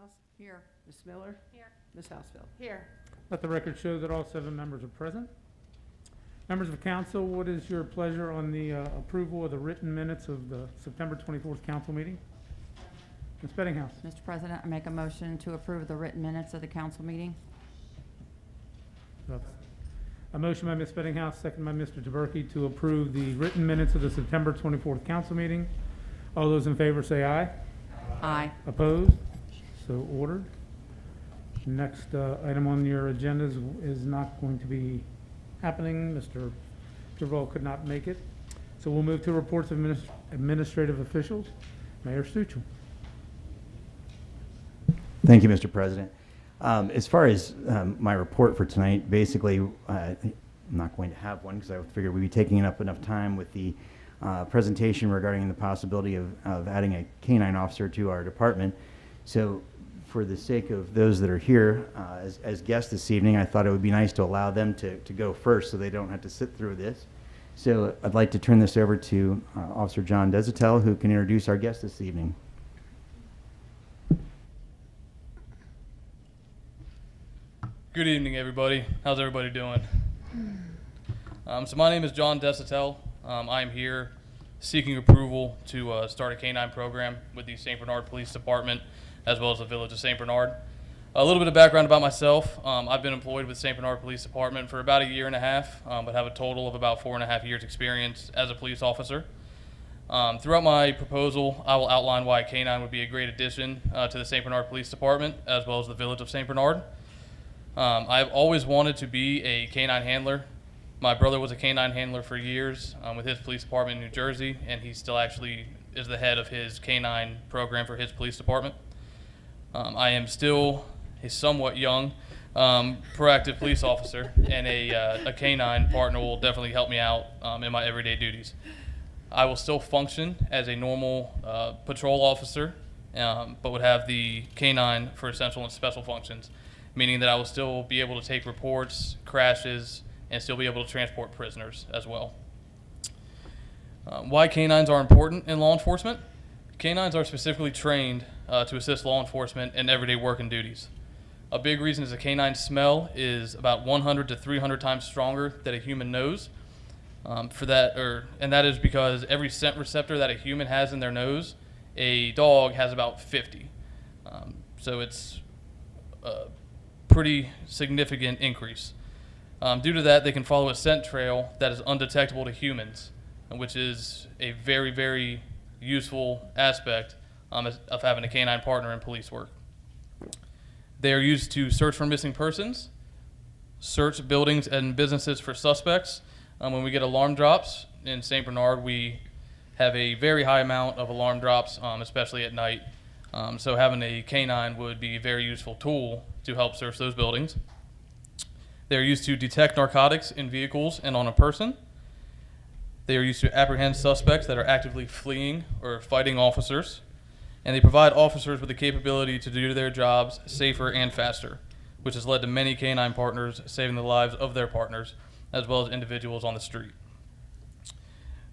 House? Here. Ms. Miller? Here. Ms. Housefeld? Here. Let the record show that all 7 members are present. Members of council, what is your pleasure on the approval of the written minutes of the September 24th council meeting? Ms. Bettinghouse. Mr. President, I make a motion to approve the written minutes of the council meeting. A motion by Ms. Bettinghouse, second by Mr. Taberky to approve the written minutes of the September 24th council meeting. All those in favor say aye. Aye. Opposed? So ordered. Next item on your agenda is not going to be happening. Mr. Duval could not make it. So we'll move to reports of administrative officials. Mayor Stuchel. Thank you, Mr. President. As far as my report for tonight, basically, I'm not going to have one because I figured we'd be taking up enough time with the presentation regarding the possibility of adding a canine officer to our department. So for the sake of those that are here as guests this evening, I thought it would be nice to allow them to go first so they don't have to sit through this. So I'd like to turn this over to Officer John Desatel, who can introduce our guest this evening. Good evening, everybody. How's everybody doing? So my name is John Desatel. I'm here seeking approval to start a canine program with the St. Bernard Police Department as well as the Village of St. Bernard. A little bit of background about myself. I've been employed with St. Bernard Police Department for about 1.5 years, but have a total of about 4.5 years experience as a police officer. Throughout my proposal, I will outline why a canine would be a great addition to the St. Bernard Police Department as well as the Village of St. Bernard. I've always wanted to be a canine handler. My brother was a canine handler for years with his police department in New Jersey, and he still actually is the head of his canine program for his police department. I am still a somewhat young, proactive police officer, and a canine partner will definitely help me out in my everyday duties. I will still function as a normal patrol officer, but would have the canine for essential and special functions, meaning that I will still be able to take reports, crashes, and still be able to transport prisoners as well. Why canines are important in law enforcement? Canines are specifically trained to assist law enforcement in everyday work and duties. A big reason is a canine smell is about 100 to 300 times stronger than a human nose. And that is because every scent receptor that a human has in their nose, a dog has about 50. So it's a pretty significant increase. Due to that, they can follow a scent trail that is undetectable to humans, which is a very, very useful aspect of having a canine partner in police work. They are used to search for missing persons, search buildings and businesses for suspects. When we get alarm drops in St. Bernard, we have a very high amount of alarm drops, especially at night. So having a canine would be a very useful tool to help search those buildings. They are used to detect narcotics in vehicles and on a person. They are used to apprehend suspects that are actively fleeing or fighting officers. And they provide officers with the capability to do their jobs safer and faster, which has led to many canine partners saving the lives of their partners, as well as individuals on the street.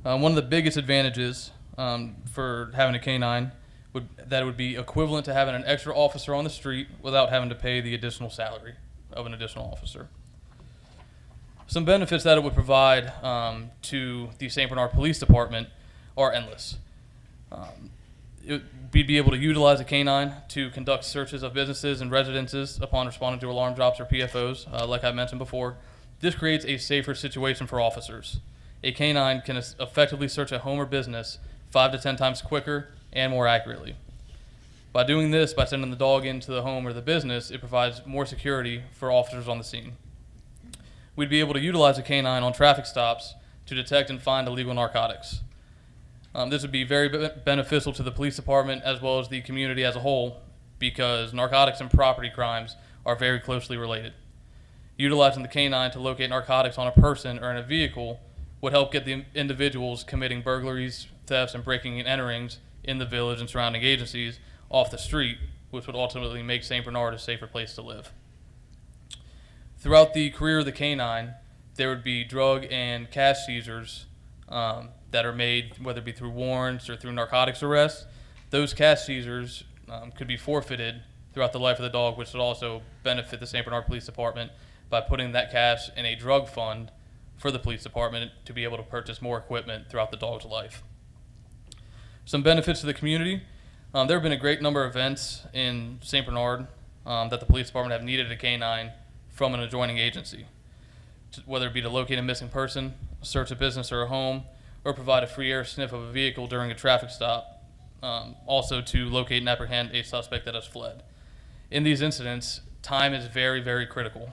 One of the biggest advantages for having a canine would be equivalent to having an extra officer on the street without having to pay the additional salary of an additional officer. Some benefits that it would provide to the St. Bernard Police Department are endless. We'd be able to utilize a canine to conduct searches of businesses and residences upon responding to alarm drops or PFOs, like I mentioned before. This creates a safer situation for officers. A canine can effectively search a home or business 5 to 10 times quicker and more accurately. By doing this, by sending the dog into the home or the business, it provides more security for officers on the scene. We'd be able to utilize a canine on traffic stops to detect and find illegal narcotics. This would be very beneficial to the police department as well as the community as a whole, because narcotics and property crimes are very closely related. Utilizing the canine to locate narcotics on a person or in a vehicle would help get the individuals committing burglaries, thefts, and breaking and enterings in the village and surrounding agencies off the street, which would ultimately make St. Bernard a safer place to live. Throughout the career of the canine, there would be drug and cash seizures that are made, whether it be through warrants or through narcotics arrests. Those cash seizures could be forfeited throughout the life of the dog, which would also benefit the St. Bernard Police Department by putting that cash in a drug fund for the police department to be able to purchase more equipment throughout the dog's life. Some benefits to the community. There have been a great number of events in St. Bernard that the police department have needed a canine from an adjoining agency, whether it be to locate a missing person, search a business or a home, or provide a free air sniff of a vehicle during a traffic stop, also to locate and apprehend a suspect that has fled. In these incidents, time is very, very critical.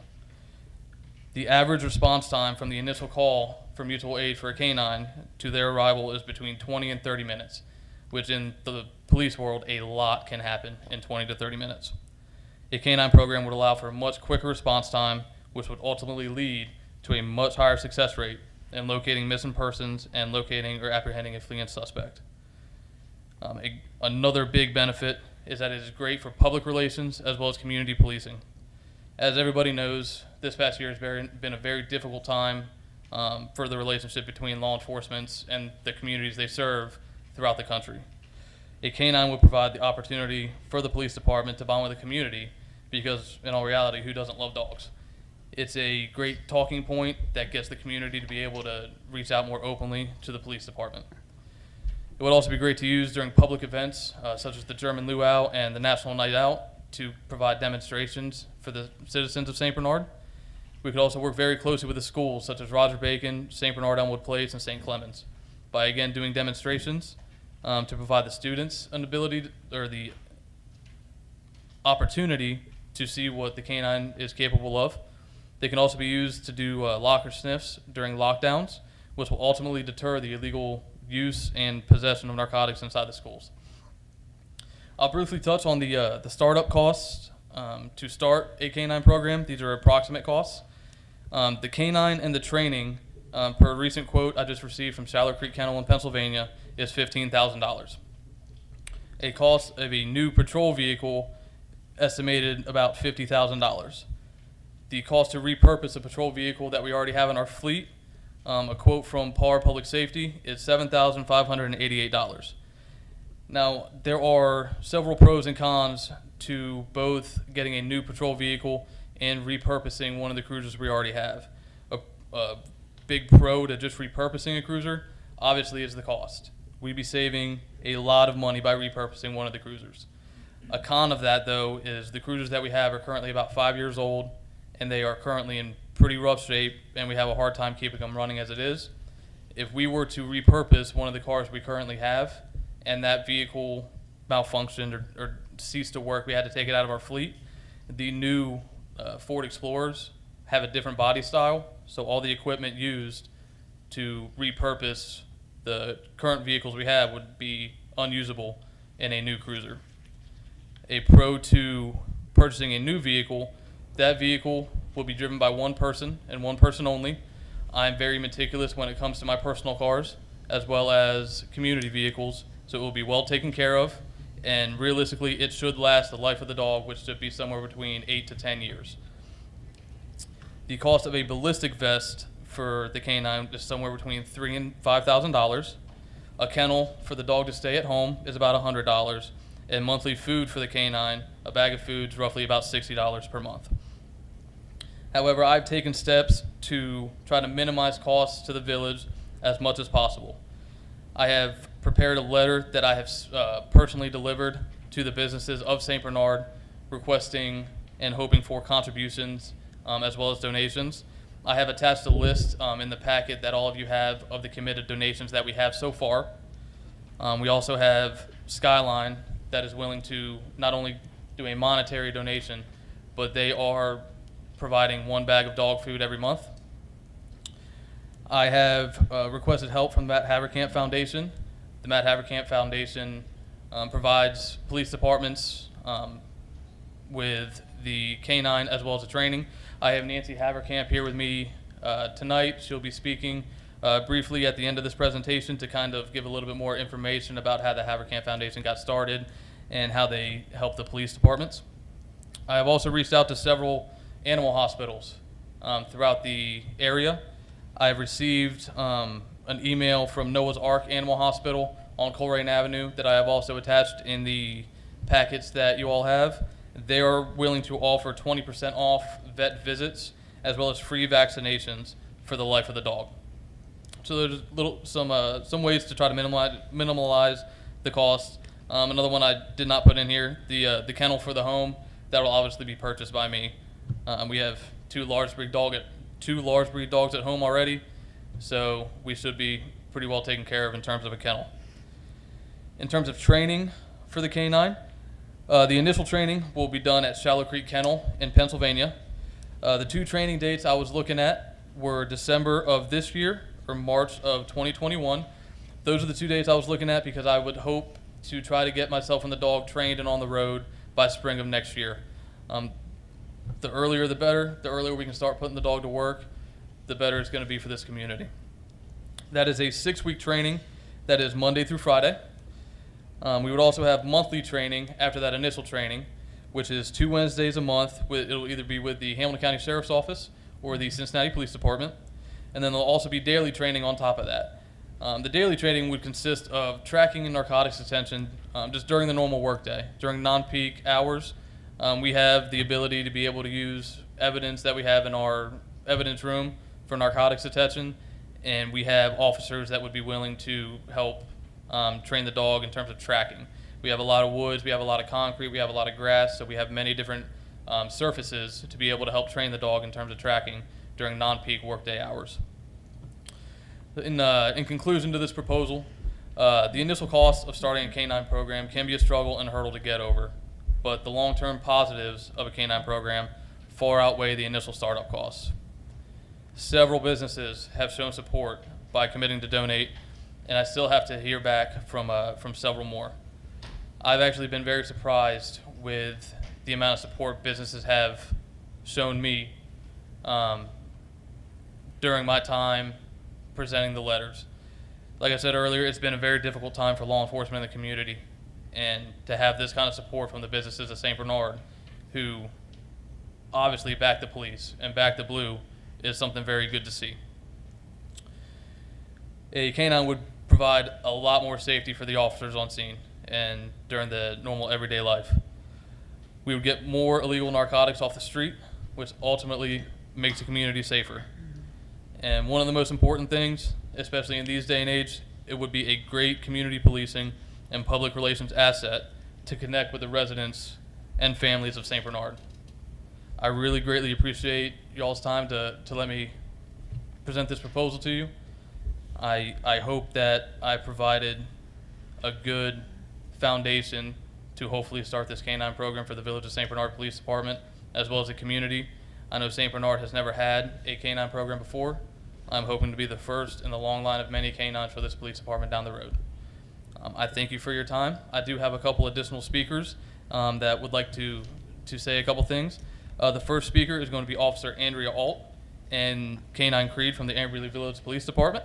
The average response time from the initial call for mutual aid for a canine to their arrival is between 20 and 30 minutes, which in the police world, a lot can happen in 20 to 30 minutes. A canine program would allow for a much quicker response time, which would ultimately lead to a much higher success rate in locating missing persons and locating or apprehending a fleeing suspect. Another big benefit is that it is great for public relations as well as community policing. As everybody knows, this past year has been a very difficult time for the relationship between law enforcement and the communities they serve throughout the country. A canine would provide the opportunity for the police department to bond with the community because, in all reality, who doesn't love dogs? It's a great talking point that gets the community to be able to reach out more openly to the police department. It would also be great to use during public events such as the German Luau and the National Night Out to provide demonstrations for the citizens of St. Bernard. We could also work very closely with the schools such as Roger Bacon, St. Bernard Elmwood Place, and St. Clemens by again doing demonstrations to provide the students an ability or the opportunity to see what the canine is capable of. They can also be used to do locker sniffs during lockdowns, which will ultimately deter the illegal use and possession of narcotics inside the schools. I'll briefly touch on the startup costs to start a canine program. These are approximate costs. The canine and the training, per a recent quote I just received from Shallow Creek Kennel in Pennsylvania, is $15,000. A cost of a new patrol vehicle estimated about $50,000. The cost to repurpose a patrol vehicle that we already have in our fleet, a quote from PAR Public Safety, is $7,588. Now, there are several pros and cons to both getting a new patrol vehicle and repurposing one of the cruisers we already have. A big pro to just repurposing a cruiser, obviously, is the cost. We'd be saving a lot of money by repurposing one of the cruisers. A con of that, though, is the cruisers that we have are currently about 5 years old, and they are currently in pretty rough shape, and we have a hard time keeping them running as it is. If we were to repurpose one of the cars we currently have, and that vehicle malfunctioned or ceased to work, we had to take it out of our fleet. The new Ford Explorers have a different body style, so all the equipment used to repurpose the current vehicles we have would be unusable in a new cruiser. A pro to purchasing a new vehicle, that vehicle will be driven by one person and one person only. I'm very meticulous when it comes to my personal cars as well as community vehicles, so it will be well taken care of, and realistically it should last the life of the dog, which should be somewhere between 8 to 10 years. The cost of a ballistic vest for the canine is somewhere between $3,000 and $5,000. A kennel for the dog to stay at home is about $100, and monthly food for the canine, a bag of food, is roughly about $60 per month. However, I've taken steps to try to minimize costs to the village as much as possible. I have prepared a letter that I have personally delivered to the businesses of St. Bernard requesting and hoping for contributions as well as donations. I have attached a list in the packet that all of you have of the committed donations that we have so far. We also have Skyline that is willing to not only do a monetary donation, but they are providing one bag of dog food every month. I have requested help from the Matt Haverkamp Foundation. The Matt Haverkamp Foundation provides police departments with the canine as well as the training. I have Nancy Haverkamp here with me tonight. She'll be speaking briefly at the end of this presentation to kind of give a little bit more information about how the Haverkamp Foundation got started and how they help the police departments. I have also reached out to several animal hospitals throughout the area. I've received an email from Noah's Ark Animal Hospital on Coleraine Avenue that I have also attached in the packets that you all have. they are willing to offer 20% off vet visits as well as free vaccinations for the life of the dog. So there's some ways to try to minimize the cost. Another one I did not put in here, the kennel for the home, that will obviously be purchased by me. We have two large breed dogs at home already, so we should be pretty well taken care of in terms of a kennel. In terms of training for the canine, the initial training will be done at Shallow Creek Kennel in Pennsylvania. The two training dates I was looking at were December of this year or March of 2021. Those are the two dates I was looking at because I would hope to try to get myself and the dog trained and on the road by spring of next year. The earlier the better. The earlier we can start putting the dog to work, the better it's going to be for this community. That is a 6-week training that is Monday through Friday. We would also have monthly training after that initial training, which is 2 Wednesdays a month. It'll either be with the Hamilton County Sheriff's Office or the Cincinnati Police Department. And then there'll also be daily training on top of that. The daily training would consist of tracking and narcotics detention just during the normal workday. During non-peak hours, we have the ability to be able to use evidence that we have in our evidence room for narcotics detection, and we have officers that would be willing to help train the dog in terms of tracking. We have a lot of woods, we have a lot of concrete, we have a lot of grass, so we have many different surfaces to be able to help train the dog in terms of tracking during non-peak workday hours. In conclusion to this proposal, the initial cost of starting a canine program can be a struggle and a hurdle to get over, but the long-term positives of a canine program far outweigh the initial startup costs. Several businesses have shown support by committing to donate, and I still have to hear back from several more. I've actually been very surprised with the amount of support businesses have shown me during my time presenting the letters. Like I said earlier, it's been a very difficult time for law enforcement in the community, and to have this kind of support from the businesses of St. Bernard, who obviously back the police and back the blue, is something very good to see. A canine would provide a lot more safety for the officers on scene and during the normal everyday life. We would get more illegal narcotics off the street, which ultimately makes the community safer. And one of the most important things, especially in these day and age, it would be a great community policing and public relations asset to connect with the residents and families of St. Bernard. I really greatly appreciate y'all's time to let me present this proposal to you. I hope that I provided a good foundation to hopefully start this canine program for the Village of St. Bernard Police Department as well as the community. I know St. Bernard has never had a canine program before. I'm hoping to be the first in the long line of many canines for this police department down the road. I thank you for your time. I do have a couple additional speakers that would like to say a couple things. The first speaker is going to be Officer Andrea Alt and Canine Creed from the Amberley Village Police Department.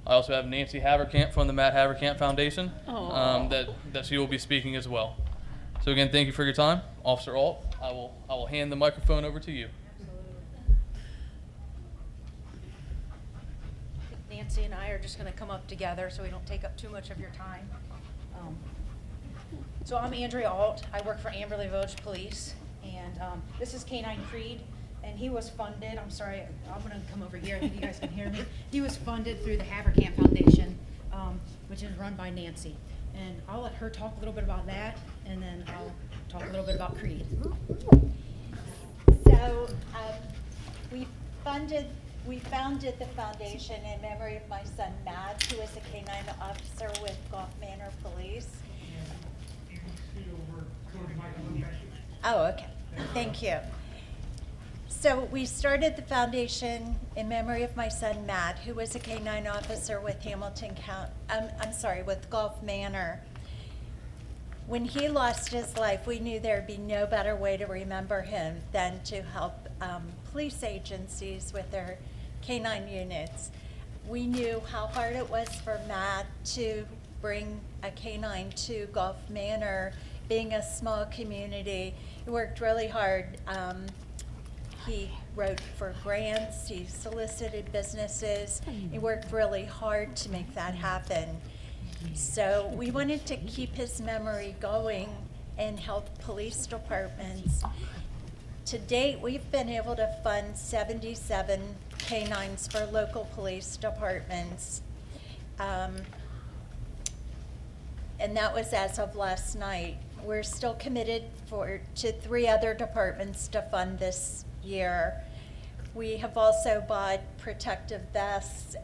I also have Nancy Haverkamp from the Matt Haverkamp Foundation that she will be speaking as well. So again, thank you for your time. Officer Alt, I will hand the microphone over to you. Nancy and I are just going to come up together so we don't take up too much of your time. So I'm Andrea Alt. I work for Amberley Village Police, and this is Canine Creed, and he was funded. I'm sorry, I'm going to come over here. I think you guys can hear me. He was funded through the Haverkamp Foundation, which is run by Nancy. And I'll let her talk a little bit about that, and then I'll talk a little bit about Creed. So we founded the foundation in memory of my son Matt, who is a canine officer with Gulf Manor Police. Oh, okay. Thank you. So we started the foundation in memory of my son Matt, who was a canine officer with with Gulf Manor. When he lost his life, we knew there'd be no better way to remember him than to help police agencies with their canine units. We knew how hard it was for Matt to bring a canine to Gulf Manor, being a small community. He worked really hard. He wrote for grants, he solicited businesses. He worked really hard to make that happen. So we wanted to keep his memory going and health police departments. To date, we've been able to fund 77 canines for local police departments. And that was as of last night. We're still committed to 3 other departments to fund this year. We have also bought protective vests,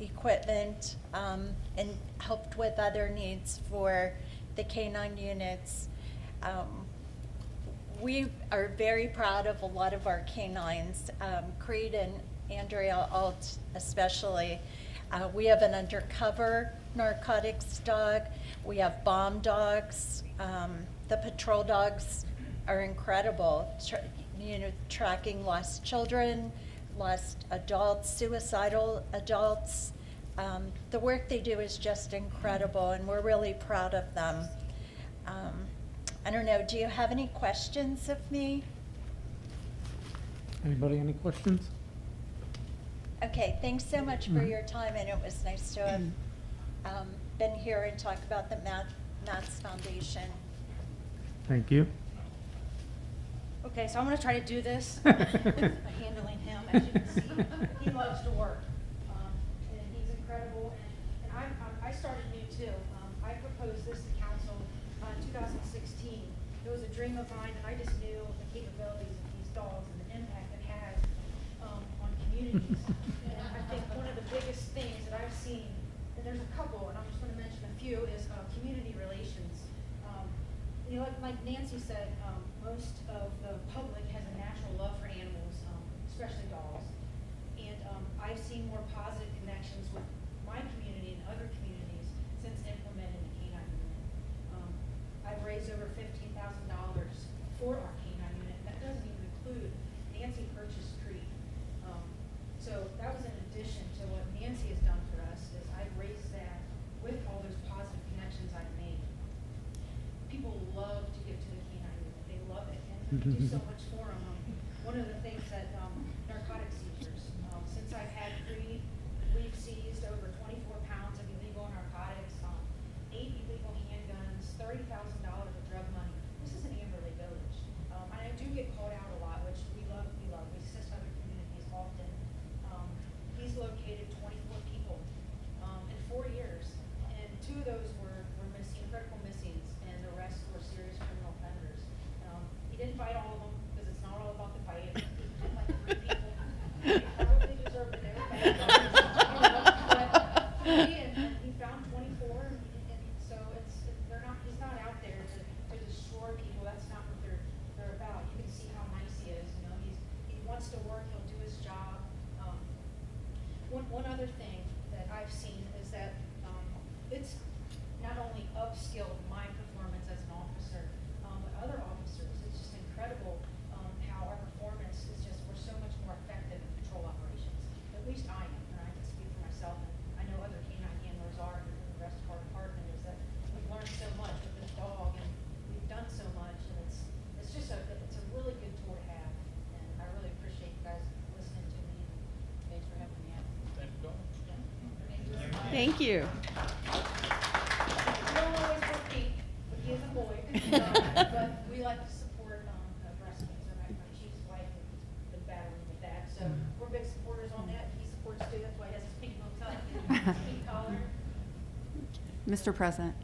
equipment, and helped with other needs for the canine units. We are very proud of a lot of our canines, Creed and Andrea Alt especially. We have an undercover narcotics dog. We have bomb dogs. The patrol dogs are incredible, tracking lost children, lost adults, suicidal adults. The work they do is just incredible, and we're really proud of them. I don't know, do you have any questions of me? Anybody, any questions? Okay, thanks so much for your time, and it was nice to have been here and talk about the Matt's Foundation. Thank you. Okay, so I'm gonna try to do this by handling him. As you can see, he loves to work, and he's incredible. And I started new too. I proposed this to council in 2016. It was a dream of mine, and I just knew the capabilities of these dogs and the impact it has on communities. And I think one of the biggest things that I've seen, and there's a couple, and I'm just going to mention a few, is community relations. Like Nancy said, most of the public has a natural love for animals, especially dogs. And I've seen more positive connections with my community and other communities since implementing the canine unit. I've raised over $15,000 for our canine unit, and that doesn't even include Nancy purchased Creed. So that was in addition to what Nancy has done for us, is I've raised that with all those positive connections I've made. People love to give to the canine unit. They love it, and we do so much for them. One of the things that narcotic seizures. Since I've had Creed, we've seized over 24 pounds of illegal narcotics, 8 illegal handguns, $30,000 of drug money. This is in Amberley Village, and I do get called out a lot, which we love. We assist other communities often. He's located 24 people in 4 years, and 2 of those were missing, critical missings, and the rest were serious criminal offenders. He didn't fight all of them, because it's not all about the fight. He did like 3 people. They probably deserve it. They were bad. But he found 24, and so he's not out there to destroy people. That's not what they're about. You can see how nice he is. He wants to work. He'll do his job. One other thing that I've seen is that it's not only upskilled my performance as an officer, but other officers. It's just incredible how our performance is just, we're so much more effective in patrol operations. At least I am, and I can speak for myself, and I know other canine handlers are, and the rest of our department, is that we've learned so much with this dog, and we've done so much, and it's just it's a really good tool to have, and I really appreciate you guys listening to me, and thanks for having me out. Thank you, Dawn. Thank you. We don't always work Pete, but he is a boy. But we like to support breast cancer. My chief's wife has been battling with that. So we're big supporters on that. He supports too. That's why he has his pink bow tie and his pink collar. Mr. President,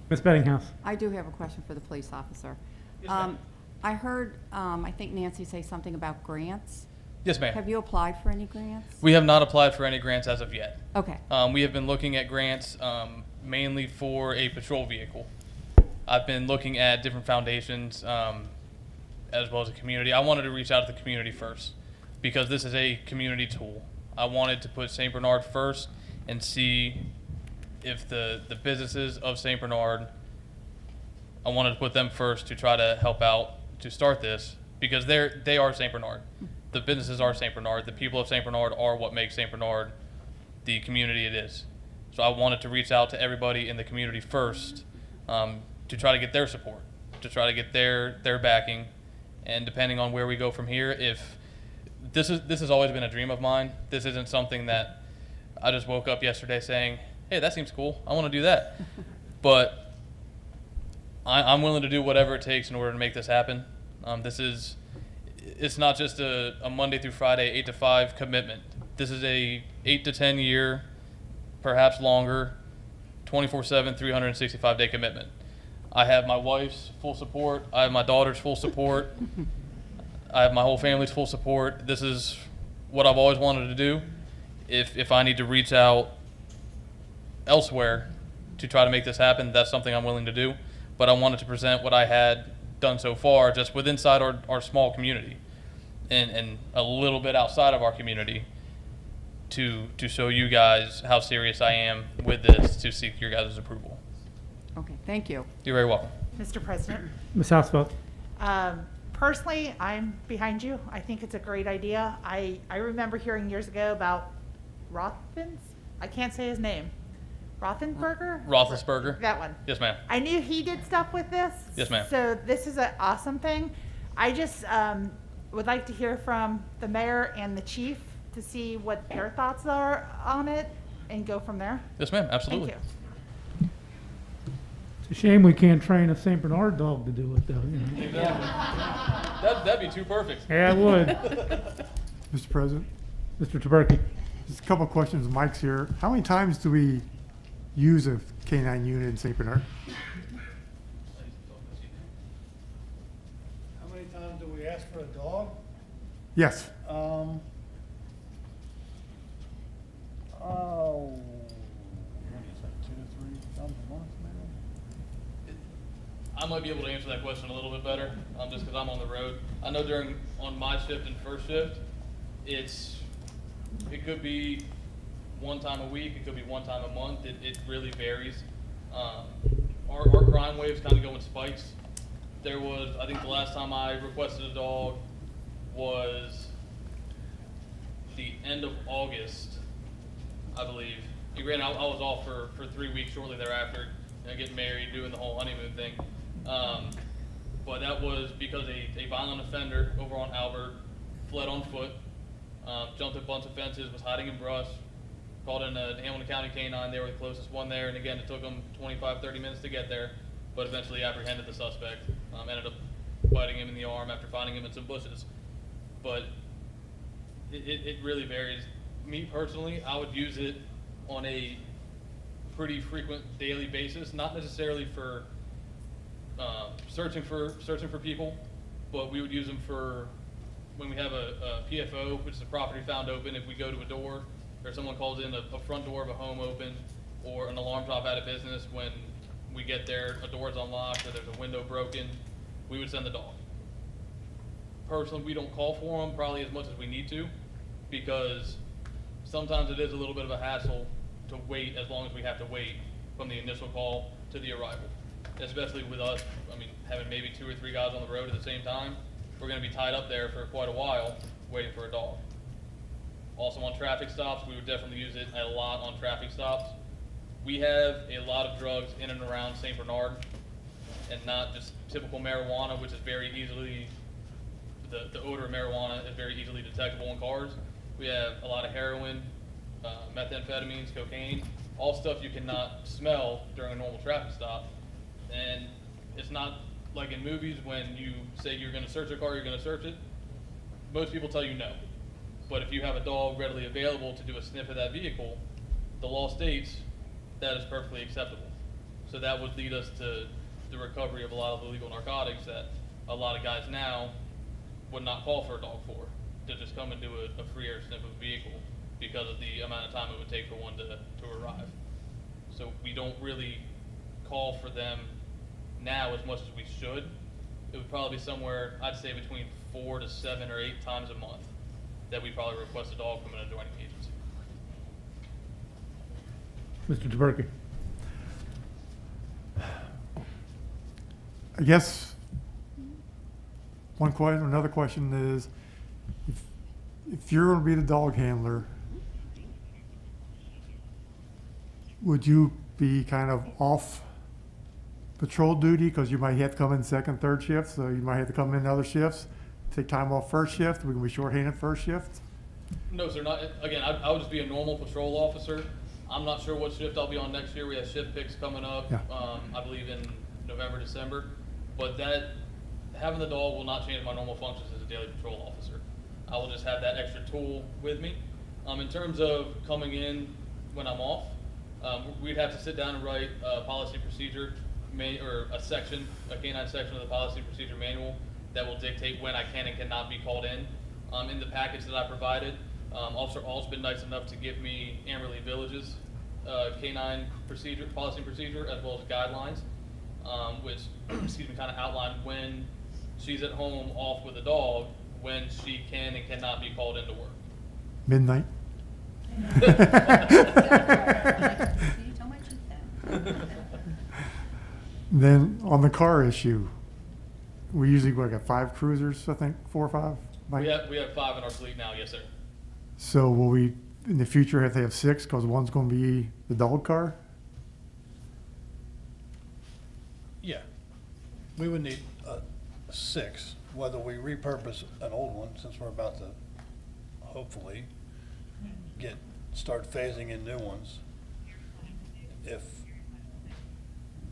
Ms. Bettinghouse? I do have a question for the police officer. Yes, ma'am. I heard, I think Nancy say something about grants. Yes, ma'am. Have you applied for any grants? We have not applied for any grants as of yet. Okay. We have been looking at grants mainly for a patrol vehicle. I've been looking at different foundations as well as a community. I wanted to reach out to the community first because this is a community tool. I wanted to put St. Bernard first and see if the businesses of St. Bernard, I wanted to put them first to try to help out to start this because they are St. Bernard. The businesses are St. Bernard. The people of St. Bernard are what makes St. Bernard the community it is. So I wanted to reach out to everybody in the community first to try to get their support, to try to get their backing, and depending on where we go from here, if this has always been a dream of mine. This isn't something that I just woke up yesterday saying, hey, that seems cool. I want to do that. But I'm willing to do whatever it takes in order to make this happen. It's not just a Monday through Friday 8 to 5 commitment. This is a 8 to 10 year, perhaps longer, 24/7, 365-day commitment. I have my wife's full support. I have my daughter's full support. I have my whole family's full support. This is what I've always wanted to do. If I need to reach out elsewhere to try to make this happen, that's something I'm willing to do. But I wanted to present what I had done so far just within our small community and a little bit outside of our community to show you guys how serious I am with this, to seek your guys' approval. Okay, thank you. You're very welcome. Mr. President, Ms. Hausfeld? personally, I'm behind you. I think it's a great idea. I remember hearing years ago about Rothmans. I can't say his name. Rothenberger? Roethlisberger? That one. Yes, ma'am. I knew he did stuff with this. Yes, ma'am. So this is an awesome thing. I just would like to hear from the mayor and the chief to see what their thoughts are on it and go from there. Yes, ma'am. Absolutely. Thank you. It's a shame we can't train a St. Bernard dog to do it, though, you know. That'd be too perfect. Yeah, it would. Mr. President, Mr. Taberky? just a couple of questions. Mike's here. How many times do we use a K-9 unit in St. Bernard? How many times do we ask for a dog? Yes. What is that, 2 to 3 times a month, maybe? I might be able to answer that question a little bit better, just because I'm on the road. I know on my shift and first shift, it could be one time a week, it could be one time a month. It really varies. Our crime waves kind of go in spikes. I think the last time I requested a dog was the end of August, I believe. I was off for 3 weeks shortly thereafter, getting married, doing the whole honeymoon thing. But that was because a violent offender over on Albert fled on foot, jumped a bunch of fences, was hiding in brush, called in a Hamilton County K-9. They were the closest one there, and again, it took them 25-30 minutes to get there, but eventually apprehended the suspect. Ended up biting him in the arm after finding him in some bushes. But it really varies. Me personally, I would use it on a pretty frequent daily basis, not necessarily for searching for people, but we would use them for when we have a PFO, which is a property found open. If we go to a door or someone calls in a front door of a home open, or an alarm drop out of business, when we get there, a door's unlocked or there's a window broken, we would send the dog. Personally, we don't call for them probably as much as we need to, because sometimes it is a little bit of a hassle to wait as long as we have to wait from the initial call to the arrival. Especially with us, having maybe 2 or 3 guys on the road at the same time, we're gonna be tied up there for quite a while waiting for a dog. Also on traffic stops, we would definitely use it a lot on traffic stops. We have a lot of drugs in and around St. Bernard, and not just typical marijuana, which is very easily, the odor of marijuana is very easily detectable in cars. We have a lot of heroin, methamphetamines, cocaine, all stuff you cannot smell during a normal traffic stop. And it's not like in movies when you say you're gonna search a car, you're gonna search it. Most people tell you no. But if you have a dog readily available to do a sniff of that vehicle, the law states that is perfectly acceptable. So that would lead us to the recovery of a lot of illegal narcotics that a lot of guys now would not call for a dog for, to just come and do a free air sniff of a vehicle because of the amount of time it would take for one to arrive. So we don't really call for them now as much as we should. It would probably be somewhere, I'd say, between 4 to 7 or 8 times a month that we probably request a dog from an adjoining agency. Mr. Taberky? I guess another question is, if you're going to be the dog handler, would you be kind of off patrol duty because you might have to come in second, third shift, so you might have to come in other shifts, take time off first shift? We're going to be shorthanded first shift? No, sir, not, again, I would just be a normal patrol officer. I'm not sure what shift I'll be on next year. We have shift picks coming up, Yeah. I believe in November, December. But that, having the dog will not change my normal functions as a daily patrol officer. I will just have that extra tool with me. In terms of coming in when I'm off, we'd have to sit down and write a policy procedure, or a section, a canine section of the policy procedure manual that will dictate when I can and cannot be called in. In the package that I provided, Officer All's been nice enough to give me Amberley Village's canine procedure, policy and procedure, as well as guidelines, which excuse me, kind of outline when she's at home off with a dog, when she can and cannot be called into work. Midnight? You tell my chief that. Then on the car issue, we usually got 5 cruisers, I think, 4 or 5? Mike? We have 5 in our fleet now, yes, sir. So will we, in the future, have to have 6 because one's going to be the dog car? Yeah, we would need 6, whether we repurpose an old one, since we're about to hopefully start phasing in new ones. If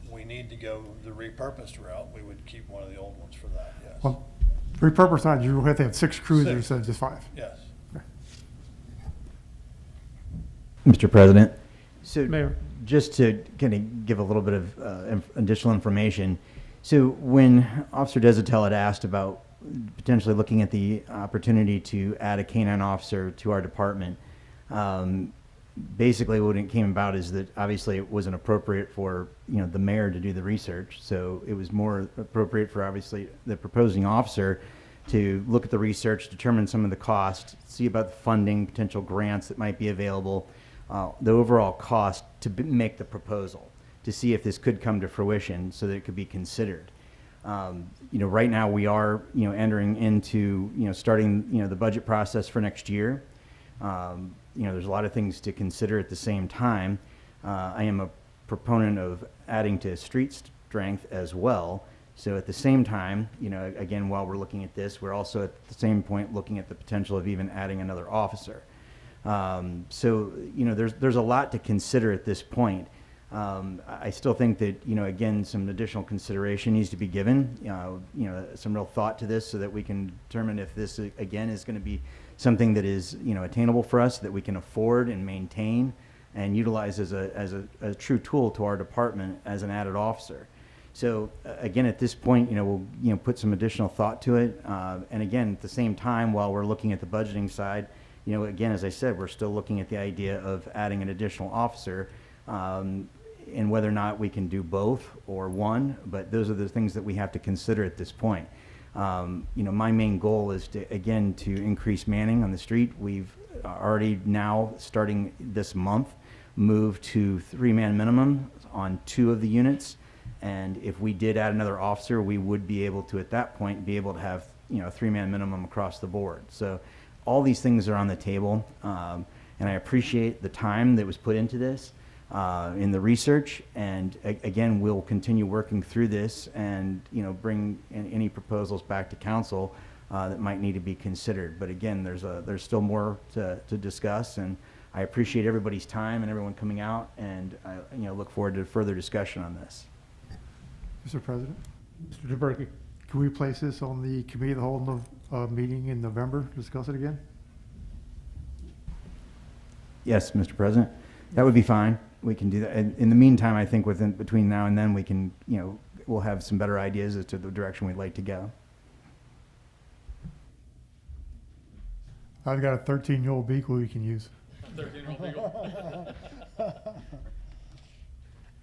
we need to go the repurposed route, we would keep one of the old ones for that, yes. Well, repurpose not, you will have to have 6 cruisers 6. instead of just 5. Yes. Mr. President, so Mayor. just to kind of give a little bit of additional information. So when Officer Desatel had asked about potentially looking at the opportunity to add a canine officer to our department, basically what it came about is that obviously it wasn't appropriate for the mayor to do the research. So it was more appropriate for obviously the proposing officer to look at the research, determine some of the cost, see about the funding, potential grants that might be available, the overall cost to make the proposal, to see if this could come to fruition so that it could be considered. Right now we are, entering into, starting, the budget process for next year. There's a lot of things to consider at the same time. I am a proponent of adding to street strength as well. So at the same time, again, while we're looking at this, we're also at the same point looking at the potential of even adding another officer. There's a lot to consider at this point. I still think that, again, some additional consideration needs to be given, some real thought to this so that we can determine if this, again, is going to be something that is, attainable for us, that we can afford and maintain and utilize as a true tool to our department as an added officer. So again, at this point, we'll, put some additional thought to it. And again, at the same time, while we're looking at the budgeting side, again, as I said, we're still looking at the idea of adding an additional officer, and whether or not we can do both or one, but those are the things that we have to consider at this point. My main goal is to increase manning on the street. We've already now, starting this month, moved to 3-man minimum on 2 of the units. And if we did add another officer, we would be able to, at that point, be able to have, a 3-man minimum across the board. So all these things are on the table. And I appreciate the time that was put into this. In the research, and again, we'll continue working through this and bring any proposals back to council that might need to be considered. But again, there's still more to discuss, and I appreciate everybody's time and everyone coming out, and I look forward to further discussion on this. Mr. President, Mr. DeBerke. can we place this on the committee of the whole meeting in November, discuss it again? Yes, Mr. President, that would be fine. We can do that. And in the meantime, I think between now and then, we can, we'll have some better ideas as to the direction we'd like to go. I've got a 13-year-old beagle we can use. 13-year-old beagle.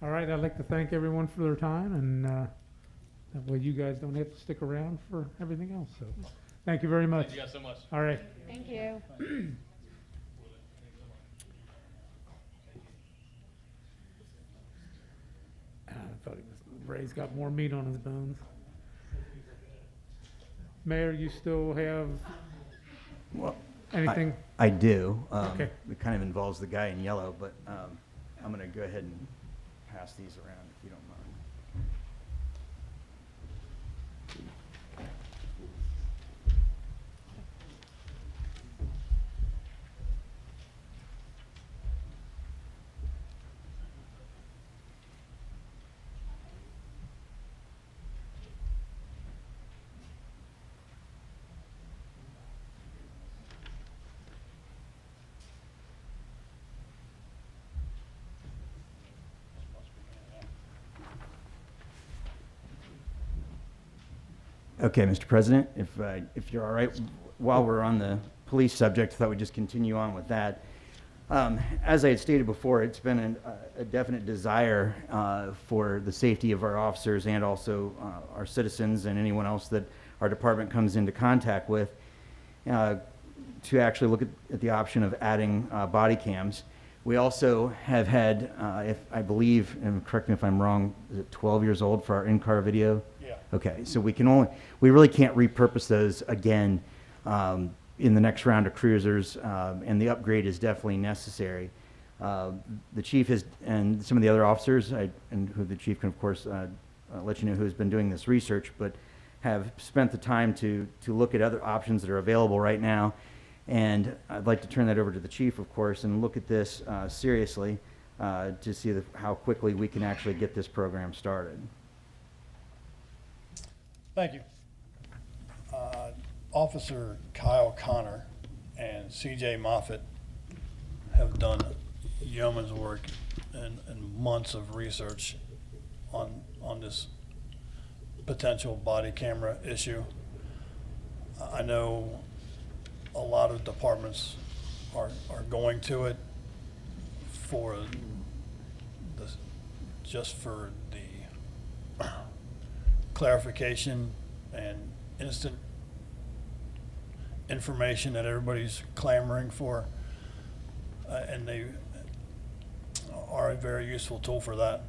All right, I'd like to thank everyone for their time, and that way you guys don't have to stick around for everything else. So thank you very much. Thank you guys so much. All right. Thank you. I thought Ray's got more meat on his bones. Mayor, you still have Well, anything? I do. Okay. It kind of involves the guy in yellow, but I'm going to go ahead and pass these around if you don't mind. Okay, Mr. President, if you're all right, while we're on the police subject, I thought we'd just continue on with that. As I had stated before, it's been a definite desire for the safety of our officers and also our citizens and anyone else that our department comes into contact with to actually look at the option of adding body cams. We also have had, if I believe, and correct me if I'm wrong, is it 12 years old for our in-car video? Yeah. Okay, so we really can't repurpose those again in the next round of cruisers, and the upgrade is definitely necessary. The chief and some of the other officers, and who the chief can of course let you know who has been doing this research, but have spent the time to look at other options that are available right now. And I'd like to turn that over to the chief, of course, and look at this seriously to see how quickly we can actually get this program started. Thank you. Officer Kyle Connor and CJ Moffitt have done yeoman's work and months of research on this potential body camera issue. I know a lot of departments are going to it for just for the clarification and instant information that everybody's clamoring for, and they are a very useful tool for that.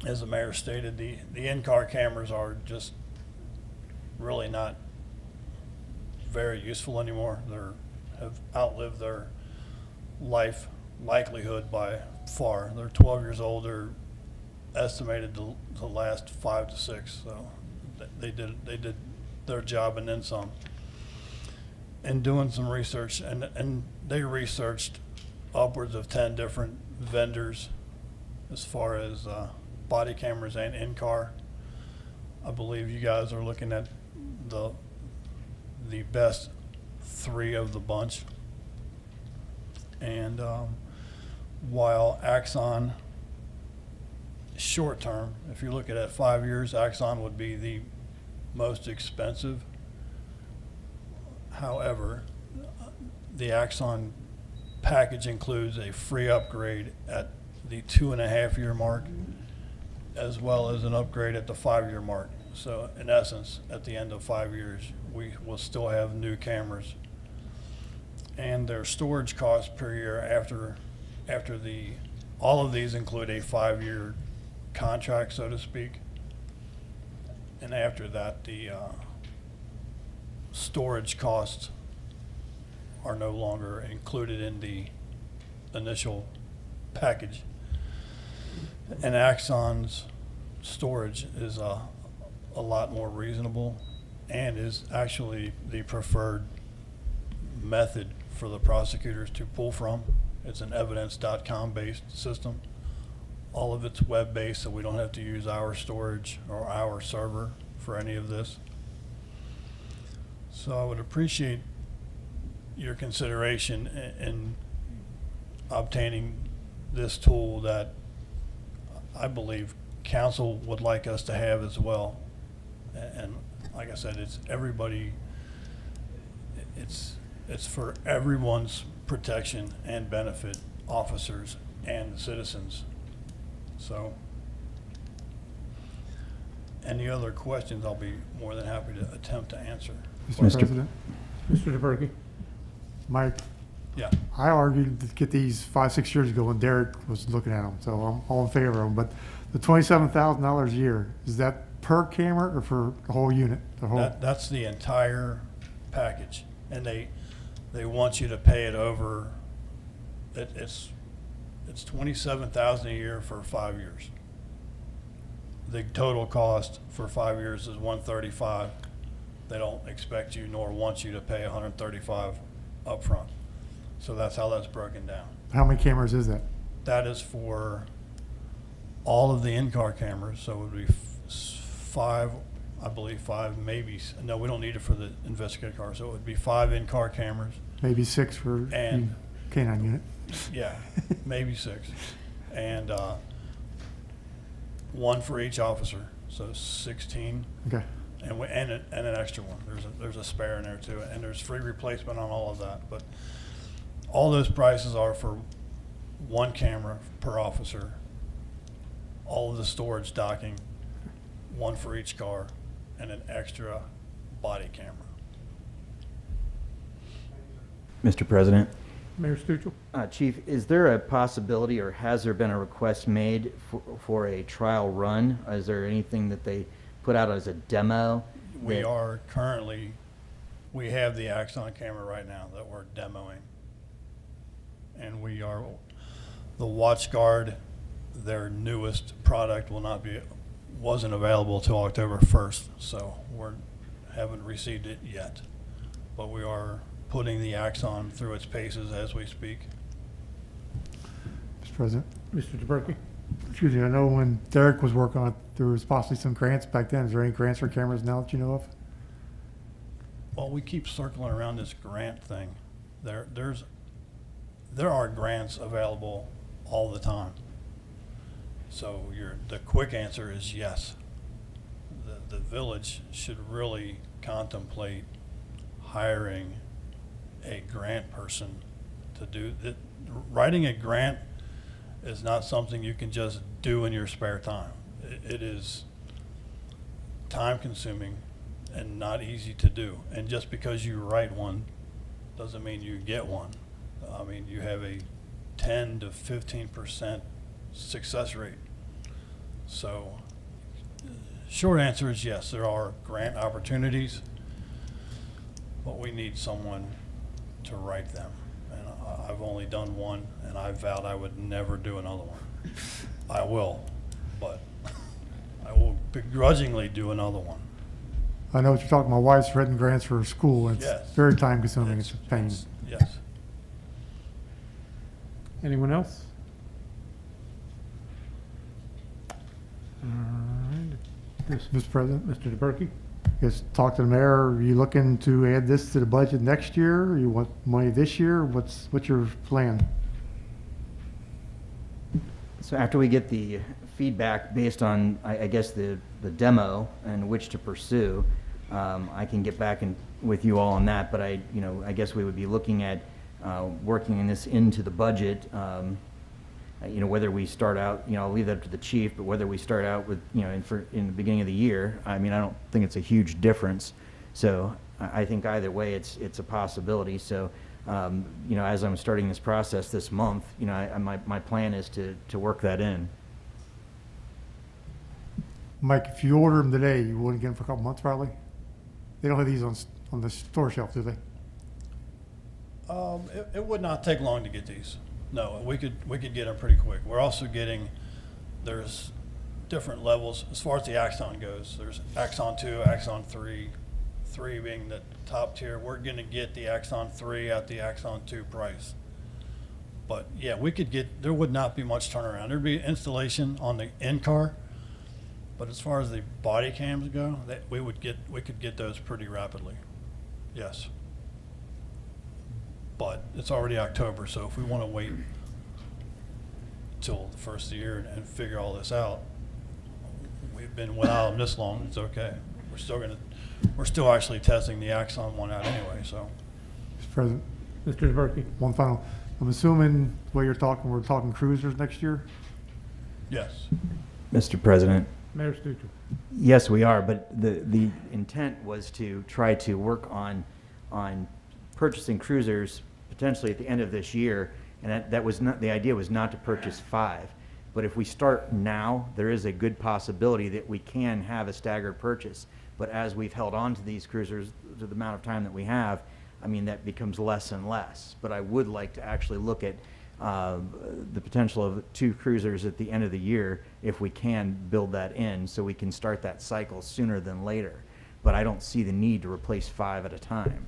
As the mayor stated, the in-car cameras are just really not very useful anymore. Have outlived their life likelihood by far. They're 12 years old. They're estimated to last 5 to 6. So they did their job and then some. And doing some research, and they researched upwards of 10 different vendors as far as body cameras and in-car. I believe you guys are looking at the best 3 of the bunch. And while Axon, short term, if you look at it 5 years, Axon would be the most expensive. However, the Axon package includes a free upgrade at the 2.5-year mark, as well as an upgrade at the 5-year mark. So in essence, at the end of 5 years, we will still have new cameras. And their storage costs per year after all of these include a 5-year contract, so to speak. And after that, the storage costs are no longer included in the initial package. And Axon's storage is a lot more reasonable and is actually the preferred method for the prosecutors to pull from. It's an evidence.com based system. All of it's web-based, so we don't have to use our storage or our server for any of this. So I would appreciate your consideration in obtaining this tool that I believe council would like us to have as well. And like I said, it's everybody, it's for everyone's protection and benefit, officers and citizens. So any other questions, I'll be more than happy to attempt to answer. Mr. President, Mr. DeBerke? Mike, Yeah. I argued to get these 5-6 years ago when Derek was looking at them, so I'm all in favor of them. But the $27,000 a year, is that per camera or for the whole unit? The whole? That's the entire package, and they want you to pay it over. It's $27,000 a year for 5 years. The total cost for 5 years is $135. They don't expect you nor want you to pay $135 upfront. So that's how that's broken down. How many cameras is that? That is for all of the in-car cameras, so it would be 5, I believe 5, maybe, no, we don't need it for the investigative car, so it would be 5 in-car cameras. Maybe 6 for And- K-9 unit. Yeah, maybe 6. And 1 for each officer, so 16. Okay. and an extra one. There's a spare in there too, and there's free replacement on all of that. But all those prices are for one camera per officer, all of the storage docking, one for each car, and an extra body camera. Mr. President, Mayor Stuchel? Chief, is there a possibility or has there been a request made for a trial run? Is there anything that they put out as a demo? We have the Axon camera right now that we're demoing. And the WatchGuard, their newest product wasn't available till October 1st, so haven't received it yet. But we are putting the Axon through its paces as we speak. Mr. President, Mr. DeBerke? excuse me, I know when Derek was working on it, there was possibly some grants back then. Is there any grants for cameras now that you know of? Well, we keep circling around this grant thing. There are grants available all the time. So the quick answer is yes. The village should really contemplate hiring a grant person to do it. Writing a grant is not something you can just do in your spare time. It is time consuming and not easy to do. And just because you write one doesn't mean you get one. I mean, you have a 10 to 15% success rate. So short answer is yes, there are grant opportunities, but we need someone to write them. And I've only done one, and I vowed I would never do another one. I will, but I will begrudgingly do another one. I know what you're talking. My wife's written grants for her school, and it's Yes. very time consuming. It's a pain. Yes. Anyone else? All right. Mr. President, Mr. DeBerke? just talk to the mayor. Are you looking to add this to the budget next year? Or you want money this year? What's your plan? So after we get the feedback based on, I guess, the demo and which to pursue, I can get back with you all on that, but I guess we would be looking at working this into the budget, whether we start out, I'll leave that to the chief, but whether we start out with, in the beginning of the year, I mean, I don't think it's a huge difference. So I think either way, it's a possibility. So, as I'm starting this process this month, my plan is to work that in. Mike, if you order them today, you wouldn't get them for a couple months probably? They don't have these on the store shelf, do they? It would not take long to get these. No, we could get them pretty quick. We're also there's different levels as far as the Axon goes. There's Axon 2, Axon 3, 3 being the top tier. We're going to get the Axon 3 at the Axon 2 price. But yeah, there would not be much turnaround. There'd be installation on the in-car, but as far as the body cams go, we could get those pretty rapidly. Yes. But it's already October, so if we want to wait till the first of the year and figure all this out, we've been without them this long, it's okay. We're still actually testing the Axon one out anyway, so. Mr. President, Mr. DeBerke? one final. I'm assuming the way we're talking cruisers next year? Yes. Mr. President? Mayor Stuchel? Yes, we are, but the intent was to try to work on purchasing cruisers potentially at the end of this year, and that was not, the idea was not to purchase 5. But if we start now, there is a good possibility that we can have a staggered purchase. But as we've held on to these cruisers to the amount of time that we have, I mean, that becomes less and less. But I would like to actually look at the potential of 2 cruisers at the end of the year if we can build that in so we can start that cycle sooner than later. But I don't see the need to replace 5 at a time.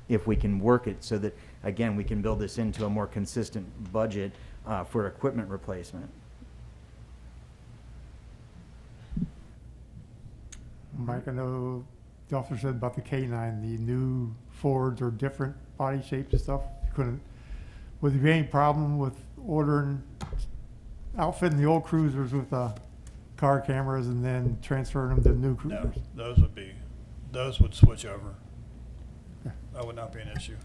If we can work it so that, again, we can build this into a more consistent budget for equipment replacement. Mike, I know the officer said about the K9, the new Fords are different body shapes and stuff. Would there be any problem with outfitting the old cruisers with car cameras and then transferring them to new cruisers? No, those would be those would switch over. That would not be an issue.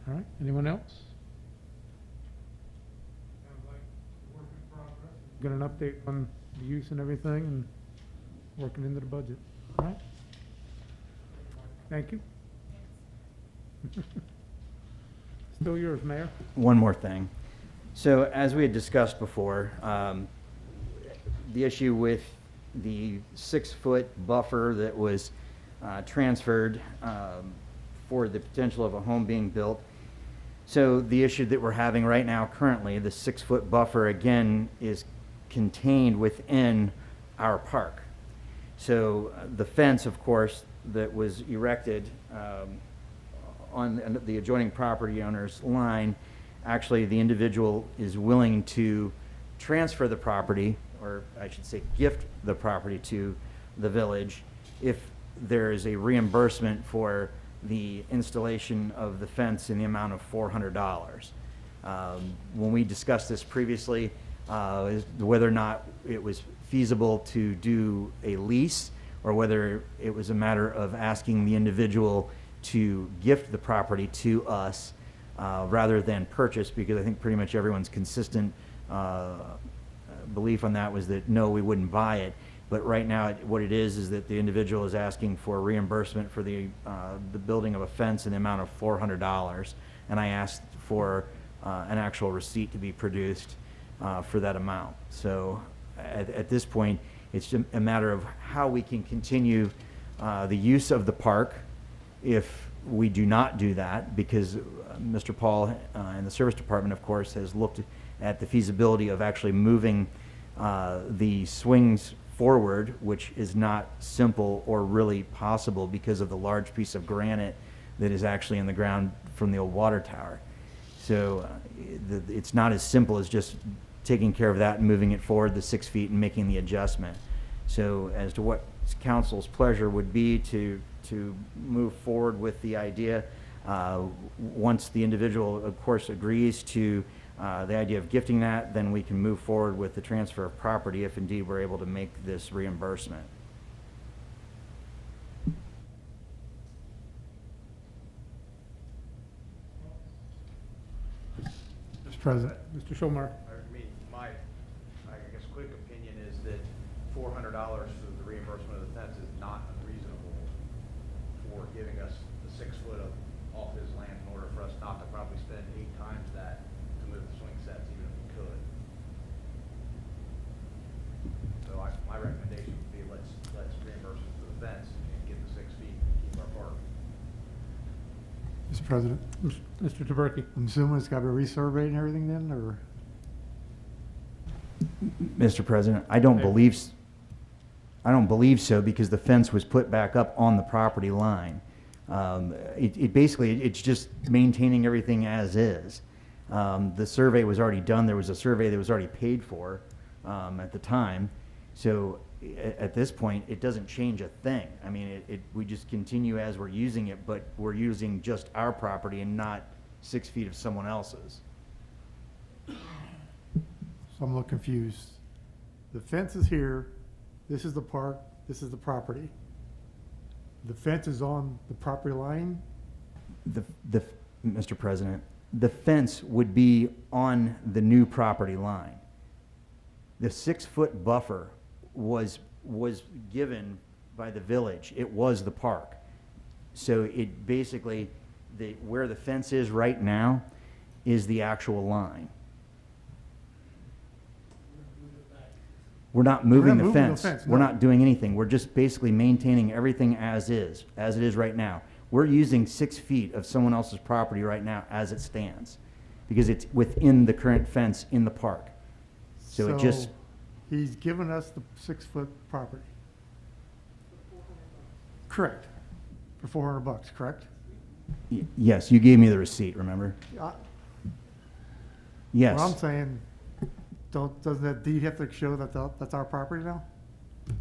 All right, anyone else? Get an update on the use and everything and working into the budget, all right? Thank you. Still yours, Mayor. One more thing. So as we had discussed before, the issue with the 6-foot buffer that was transferred for the potential of a home being built. So the issue that we're having right now currently, the 6-foot buffer again is contained within our park. So the fence, of course, that was erected on the adjoining property owner's line, actually the individual is willing to transfer the property, or I should say gift the property to the village if there is a reimbursement for the installation of the fence in the amount of $400. When we discussed this previously, is whether or not it was feasible to do a lease or whether it was a matter of asking the individual to gift the property to us rather than purchase, because I think pretty much everyone's consistent belief on that was that no, we wouldn't buy it. But right now, what it is that the individual is asking for reimbursement for the building of a fence in the amount of $400, and I asked for an actual receipt to be produced for that amount. So at this point, it's just a matter of how we can continue the use of the park if we do not do that, because Mr. Paul and the service department, of course, has looked at the feasibility of actually moving the swings forward, which is not simple or really possible because of the large piece of granite that is actually in the ground from the old water tower. So it's not as simple as just taking care of that and moving it forward the 6 feet and making the adjustment. So as to what council's pleasure would be to move forward with the idea, once the individual, of course, agrees to the idea of gifting that, then we can move forward with the transfer of property if indeed we're able to make this reimbursement. Mr. President. Mr. Schomer. My, I guess, quick opinion is that $400 for the reimbursement of the fence is not unreasonable for giving us the 6 foot off his land in order for us not to probably spend 8 times that to move the swing sets, even if we could. So my recommendation would be let's reimburse him for the fence and get the 6 feet and keep our park. Mr. President. Mr. Taberky. I'm assuming it's got to be resurveyed and everything then, or? Mr. President, I don't believe so, because the fence was put back up on the property line. It basically, it's just maintaining everything as is. The survey was already done. There was a survey that was already paid for at the time. So at this point, it doesn't change a thing. I mean, we just continue as we're using it, but we're using just our property and not 6 feet of someone else's. So I'm a little confused. The fence is here, this is the park, this is the property. The fence is on the property line? Mr. President, the fence would be on the new property line. The 6 foot buffer was given by the village. It was the park. So it basically, where the fence is right now is the actual line. We're not moving the fence. We're not doing anything. We're just basically maintaining everything as it is right now. We're using 6 feet of someone else's property right now as it stands, because it's within the current fence in the park. So it just. He's given us the 6 foot property. Correct. For $400, correct? Yes, you gave me the receipt, remember? Yes. What I'm saying, doesn't that deed have to show that that's our property now? If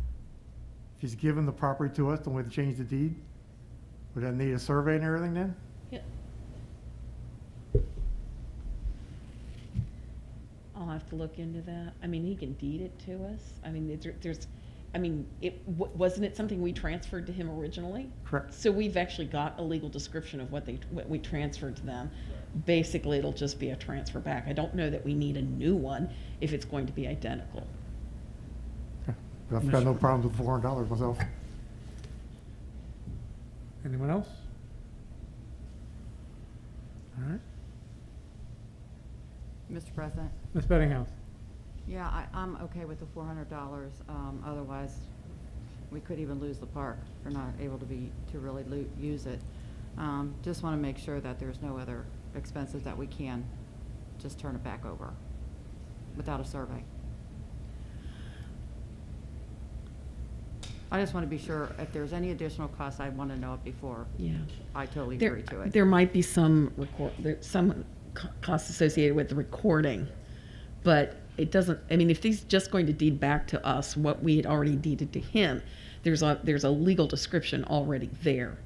he's given the property to us, don't we have to change the deed? Would that need a survey and everything then? Yeah. I'll have to look into that. I mean, he can deed it to us. I mean, there's I mean, wasn't it something we transferred to him originally? Correct. So we've actually got a legal description of what we transferred to them. Basically, it'll just be a transfer back. I don't know that we need a new one if it's going to be identical. I've got no problems with $400 myself. Anyone else? All right. Mr. President? Ms. Bettinghouse? Yeah, I'm okay with the $400. Otherwise, we could even lose the park if we're not able to really use it. Just want to make sure that there's no other expenses that we can just turn it back over without a survey. I just want to be sure if there's any additional costs, I want to know it before. Yeah. I totally agree to it. There might be some costs associated with the recording, but it doesn't, I mean, if he's just going to deed back to us what we had already deeded to him, there's a legal description already there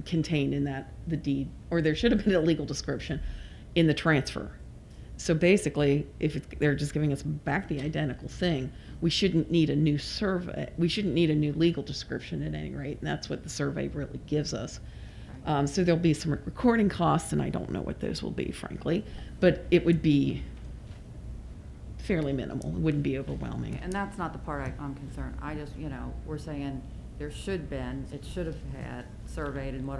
contained in the deed, or there should have been a legal description in the transfer. So basically, if they're just giving us back the identical thing, we shouldn't need a new survey. We shouldn't need a new legal description at any rate, and that's what the survey really gives us. So there'll be some recording costs, and I don't know what those will be, frankly, but it would be fairly minimal. It wouldn't be overwhelming. And that's not the part I'm concerned. I just, we're saying it should have had surveyed and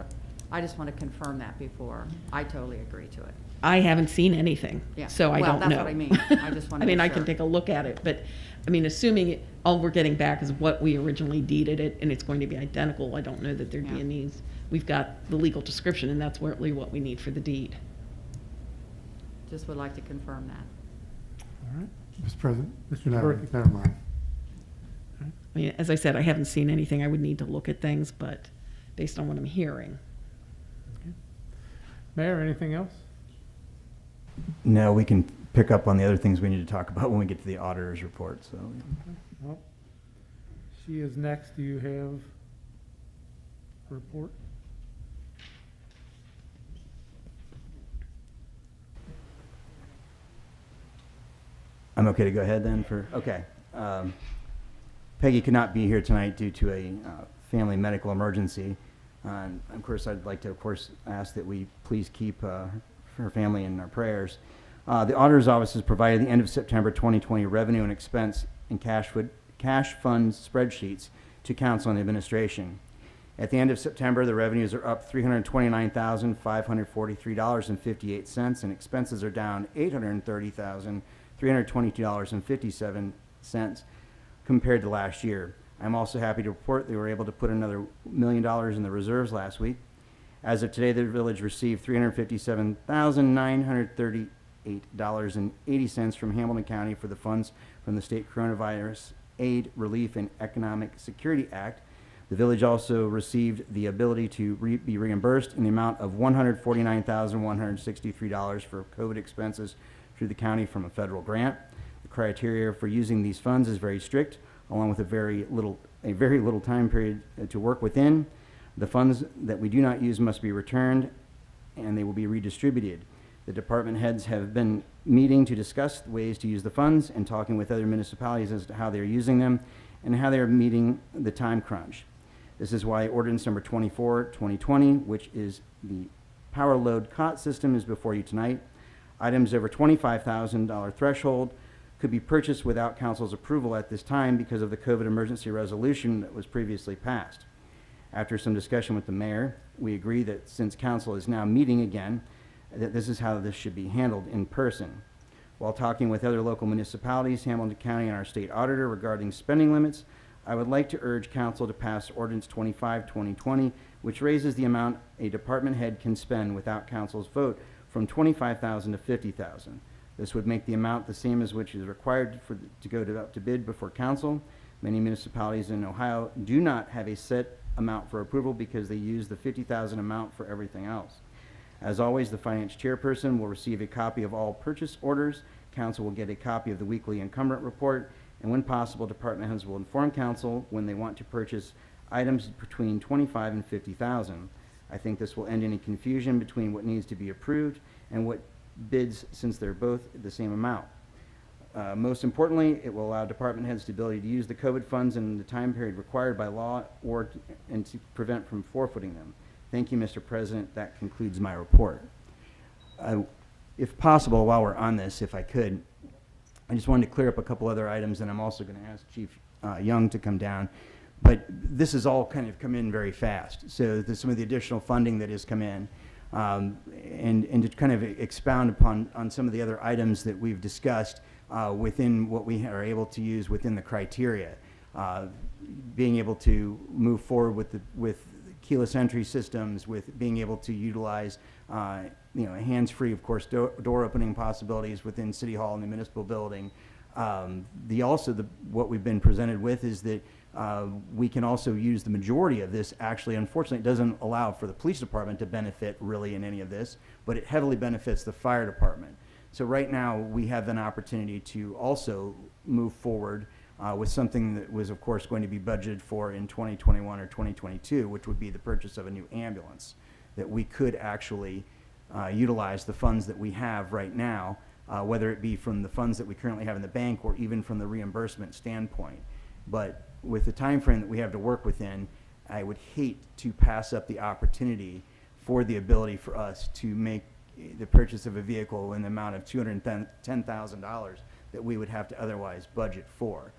I just want to confirm that before. I totally agree to it. I haven't seen anything, Yeah. so I don't know. Well, that's what I mean. I just want to I mean, make I sure. can take a look at it, but, I mean, assuming all we're getting back is what we originally deeded it, and it's going to be identical, I don't know that there'd be Yeah. a need. We've got the legal description, and that's really what we need for the deed. Just would like to confirm that. All right. Mr. President? Mr. Never Berkey. never mind. I mean, as I said, I haven't seen anything. I would need to look at things, but based on what I'm hearing. Mayor, anything else? No, we can pick up on the other things we need to talk about when we get to the auditor's report, so. Well, she is next. Do you have a report? I'm okay to go ahead then okay. Peggy could not be here tonight due to a family medical emergency. And of course, I'd like to, ask that we please keep her family in our prayers. The auditor's office has provided the end of September 2020 revenue and expense and cash fund spreadsheets to council and administration. At the end of September, the revenues are up $329,543.58, and expenses are down $830,322.57 compared to last year. I'm also happy to report they were able to put another $1 million in the reserves last week. As of today, the village received $357,938.80 from Hamilton County for the funds from the State Coronavirus Aid, Relief, and Economic Security Act. The village also received the ability to be reimbursed in the amount of $149,163 for COVID expenses through the county from a federal grant. The criteria for using these funds is very strict, along with a very little time period to work within. The funds that we do not use must be returned, and they will be redistributed. The department heads have been meeting to discuss ways to use the funds and talking with other municipalities as to how they are using them and how they are meeting the time crunch. This is why ordinance number 24/2020, which is the power load cot system, is before you tonight. Items over $25,000 threshold could be purchased without council's approval at this time because of the COVID emergency resolution that was previously passed. After some discussion with the mayor, we agree that since council is now meeting again, that this is how this should be handled in person. While talking with other local municipalities, Hamilton County, and our state auditor regarding spending limits, I would like to urge council to pass ordinance 25/2020, which raises the amount a department head can spend without council's vote from $25,000 to $50,000. This would make the amount the same as which is required to go out to bid before council. Many municipalities in Ohio do not have a set amount for approval because they use the $50,000 amount for everything else. As always, the finance chairperson will receive a copy of all purchase orders. Council will get a copy of the weekly encumbrance report, and when possible, department heads will inform council when they want to purchase items between $25,000 and $50,000. I think this will end any confusion between what needs to be approved and what bids, since they're both the same amount. Most importantly, it will allow department heads the ability to use the COVID funds in the time period required by law and to prevent from forfeiting them. Thank you, Mr. President. That concludes my report. If possible, while we're on this, if I could, I just wanted to clear up a couple other items, and I'm also going to ask Chief Young to come down. But this has all kind of come in very fast. So there's some of the additional funding that has come in. And to kind of expound upon some of the other items that we've discussed within what we are able to use within the criteria. Being able to move forward with keyless entry systems, with being able to utilize hands-free, of course, door opening possibilities within City Hall and the municipal building. What we've been presented with is that we can also use the majority of this. Actually, unfortunately, it doesn't allow for the police department to benefit really in any of this, but it heavily benefits the fire department. So right now, we have an opportunity to also move forward with something that was, of course, going to be budgeted for in 2021 or 2022, which would be the purchase of a new ambulance, that we could actually utilize the funds that we have right now, whether it be from the funds that we currently have in the bank or even from the reimbursement standpoint. But with the time frame that we have to work within, I would hate to pass up the opportunity for the ability for us to make the purchase of a vehicle in the amount of $210,000 that we would have to otherwise budget for.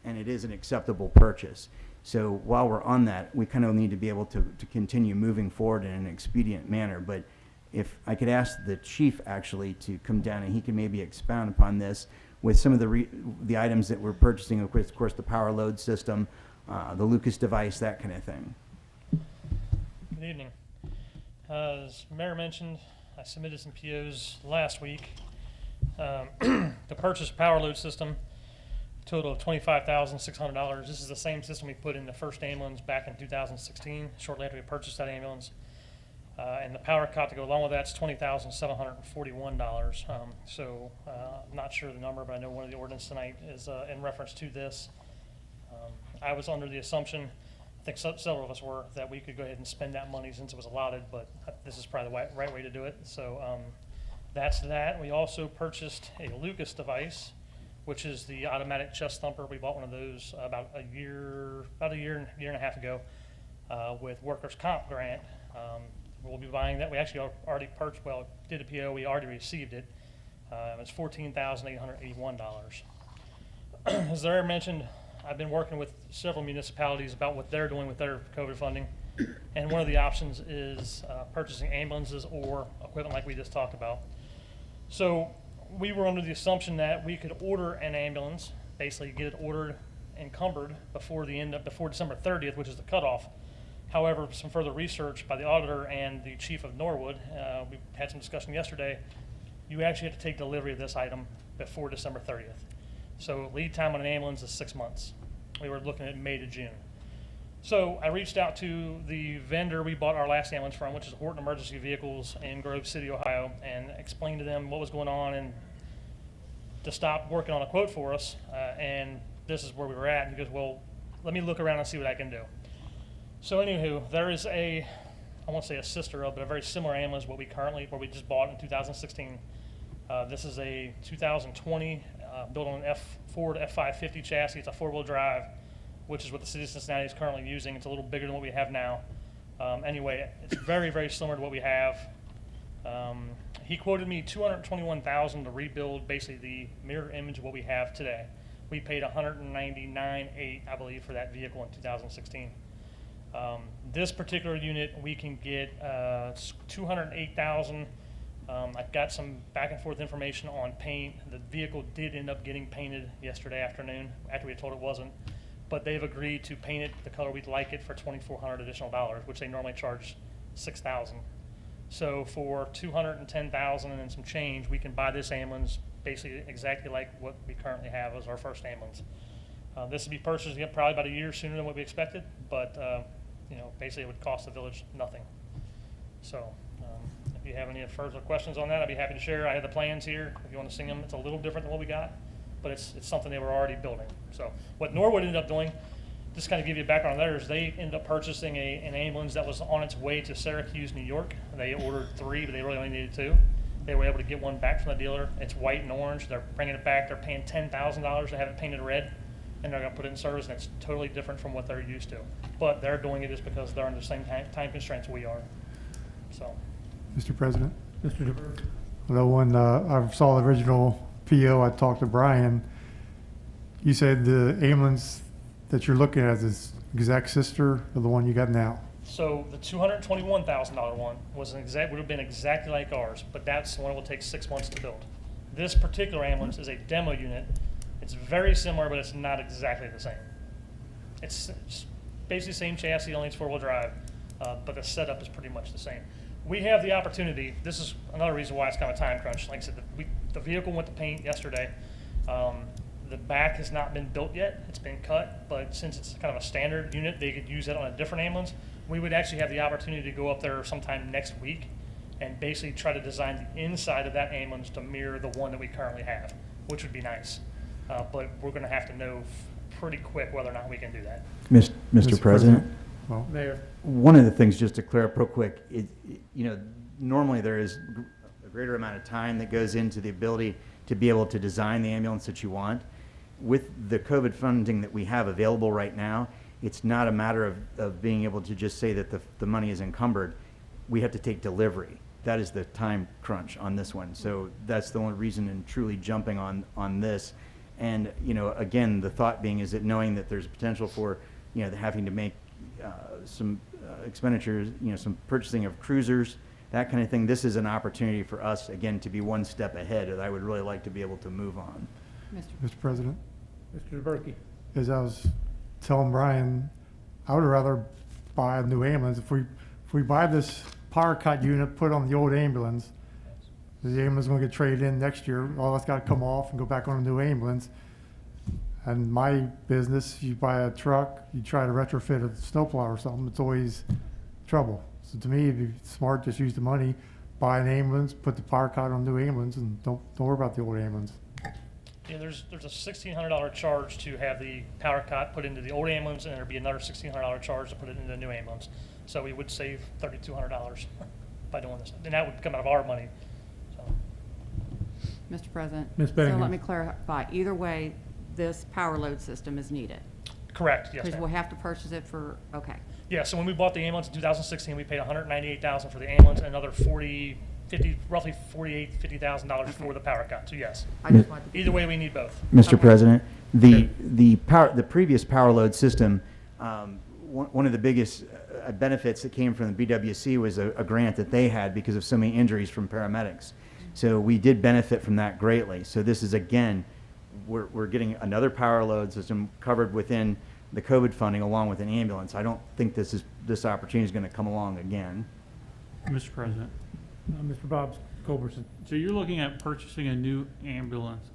And it is an acceptable purchase. So while we're on that, we kind of need to be able to continue moving forward in an expedient manner. But if I could ask the chief actually to come down and he can maybe expound upon this with some of the items that we're purchasing, of course, the power load system, the Lucas device, that kind of thing. Good evening. As Mayor mentioned, I submitted some POs last week to purchase a power load system, total of $25,600. This is the same system we put in the first ambulance back in 2016, shortly after we purchased that ambulance. And the power cot to go along with that's $20,741. I'm not sure the number, but I know one of the ordinance tonight is in reference to this. I was under the assumption, I think several of us were, that we could go ahead and spend that money since it was allotted, but this is probably the right way to do it. So that's that. We also purchased a Lucas device, which is the automatic chest thumper. We bought one of those about a year and a half ago with workers' comp grant. We'll be buying that. We actually already purchased, did a PO. We already received it. It's $14,881. As I mentioned, I've been working with several municipalities about what they're doing with their COVID funding. And one of the options is purchasing ambulances or equipment like we just talked about. So we were under the assumption that we could order an ambulance, basically get it ordered, encumbered before December 30th, which is the cutoff. However, some further research by the auditor and the chief of Norwood, we had some discussion yesterday, you actually have to take delivery of this item before December 30th. So lead time on an ambulance is 6 months. We were looking at May to June. So I reached out to the vendor we bought our last ambulance from, which is Horton Emergency Vehicles in Grove City, Ohio, and explained to them what was going on and to stop working on a quote for us. And this is where we were at. And he goes, well, let me look around and see what I can do. So anywho, there is I won't say a sister of, but a very similar ambulance what we just bought in 2016. This is a 2020 built on an Ford F550 chassis. It's a four-wheel drive, which is what the city of Cincinnati is currently using. It's a little bigger than what we have now. Anyway, it's very, very similar to what we have. He quoted me $221,000 to rebuild basically the mirror image of what we have today. We paid $199,800, I believe, for that vehicle in 2016. This particular unit, we can get $208,000. I've got some back and forth information on paint. The vehicle did end up getting painted yesterday afternoon after we were told it wasn't, but they've agreed to paint it the color we'd like it for $2,400 additional dollars, which they normally charge $6,000. So for $210,000 and some change, we can buy this ambulance basically exactly like what we currently have as our first ambulance. This would be purchased again probably about a year sooner than what we expected, but basically it would cost the village nothing. So if you have any further questions on that, I'd be happy to share. I have the plans here if you want to see them. It's a little different than what we got, but it's something they were already building. So what Norwood ended up doing, just to kind of give you a background on theirs, they ended up purchasing an ambulance that was on its way to Syracuse, New York. They ordered 3, but they really only needed 2. They were able to get one back from the dealer. It's white and orange. They're bringing it back. They're paying $10,000 to have it painted red, and they're going to put it in service, and it's totally different from what they're used to. But they're doing it just because they're under the same time constraints we are. So, Mr. President? Mr. DeBerg. Although when I saw the original PO, I talked to Brian. You said the ambulance that you're looking at is exact sister of the one you got now. so the $221,000 one was would have been exactly like ours, but that's the one that will take 6 months to build. This particular ambulance is a demo unit. It's very similar, but it's not exactly the same. It's basically the same chassis, only it's four-wheel drive, but the setup is pretty much the same. We have the opportunity, this is another reason why it's kind of a time crunch. Like I said, the vehicle went to paint yesterday. The back has not been built yet. It's been cut, but since it's kind of a standard unit, they could use it on a different ambulance. We would actually have the opportunity to go up there sometime next week and basically try to design the inside of that ambulance to mirror the one that we currently have, which would be nice. But we're going to have to know pretty quick whether or not we can do that. Mr. President? Well, Mayor. One of the things, just to clear up real quick, normally there is a greater amount of time that goes into the ability to be able to design the ambulance that you want. With the COVID funding that we have available right now, it's not a matter of being able to just say that the money is encumbered. We have to take delivery. That is the time crunch on this one. So that's the only reason in truly jumping on this. And, again, the thought being is that knowing that there's potential for, having to make some expenditures, some purchasing of cruisers, that kind of thing. This is an opportunity for us, again, to be one step ahead that I would really like to be able to move on. Mr. President, Mr. DeBerkey. as I was telling Brian, I would rather buy a new ambulance. If we buy this power cut unit, put on the old ambulance, the ambulance is going to get traded in next year. All that's got to come off and go back on a new ambulance. And my business, you buy a truck, you try to retrofit a snowplow or something, it's always trouble. So to me, it'd be smart, just use the money, buy an ambulance, put the power cut on a new ambulance, and don't worry about the old ambulance. Yeah, there's a $1,600 charge to have the power cot put into the old ambulance, and there'd be another $1,600 charge to put it into the new ambulance. So we would save $3,200 by doing this, and that would come out of our money. So, Mr. President? Ms. So Bettingham. let me clarify. Either way, this power load system is needed. correct, yes, Because ma'am. we'll have to purchase it for, okay. Yeah, so when we bought the ambulance in 2016, we paid $198,000 for the ambulance and another roughly $50,000 for the power cot. So yes, I just wanted to be either way, we need both. Mr. Okay. President, the previous power load system, one of the biggest benefits that came from the BWC was a grant that they had because of so many injuries from paramedics. So we did benefit from that greatly. So this is, again, we're getting another power load system covered within the COVID funding along with an ambulance. I don't think this opportunity is going to come along again. Mr. President, Mr. Bob Culberson. so you're looking at purchasing a new ambulance,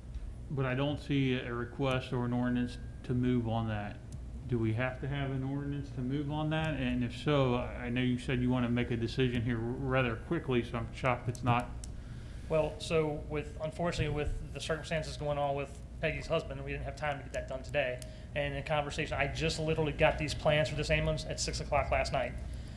but I don't see a request or an ordinance to move on that. Do we have to have an ordinance to move on that? And if so, I know you said you want to make a decision here rather quickly, so I'm shocked it's not. Well, so unfortunately, with the circumstances going on with Peggy's husband, we didn't have time to get that done today. And in conversation, I just literally got these plans for this ambulance at 6 o'clock last night.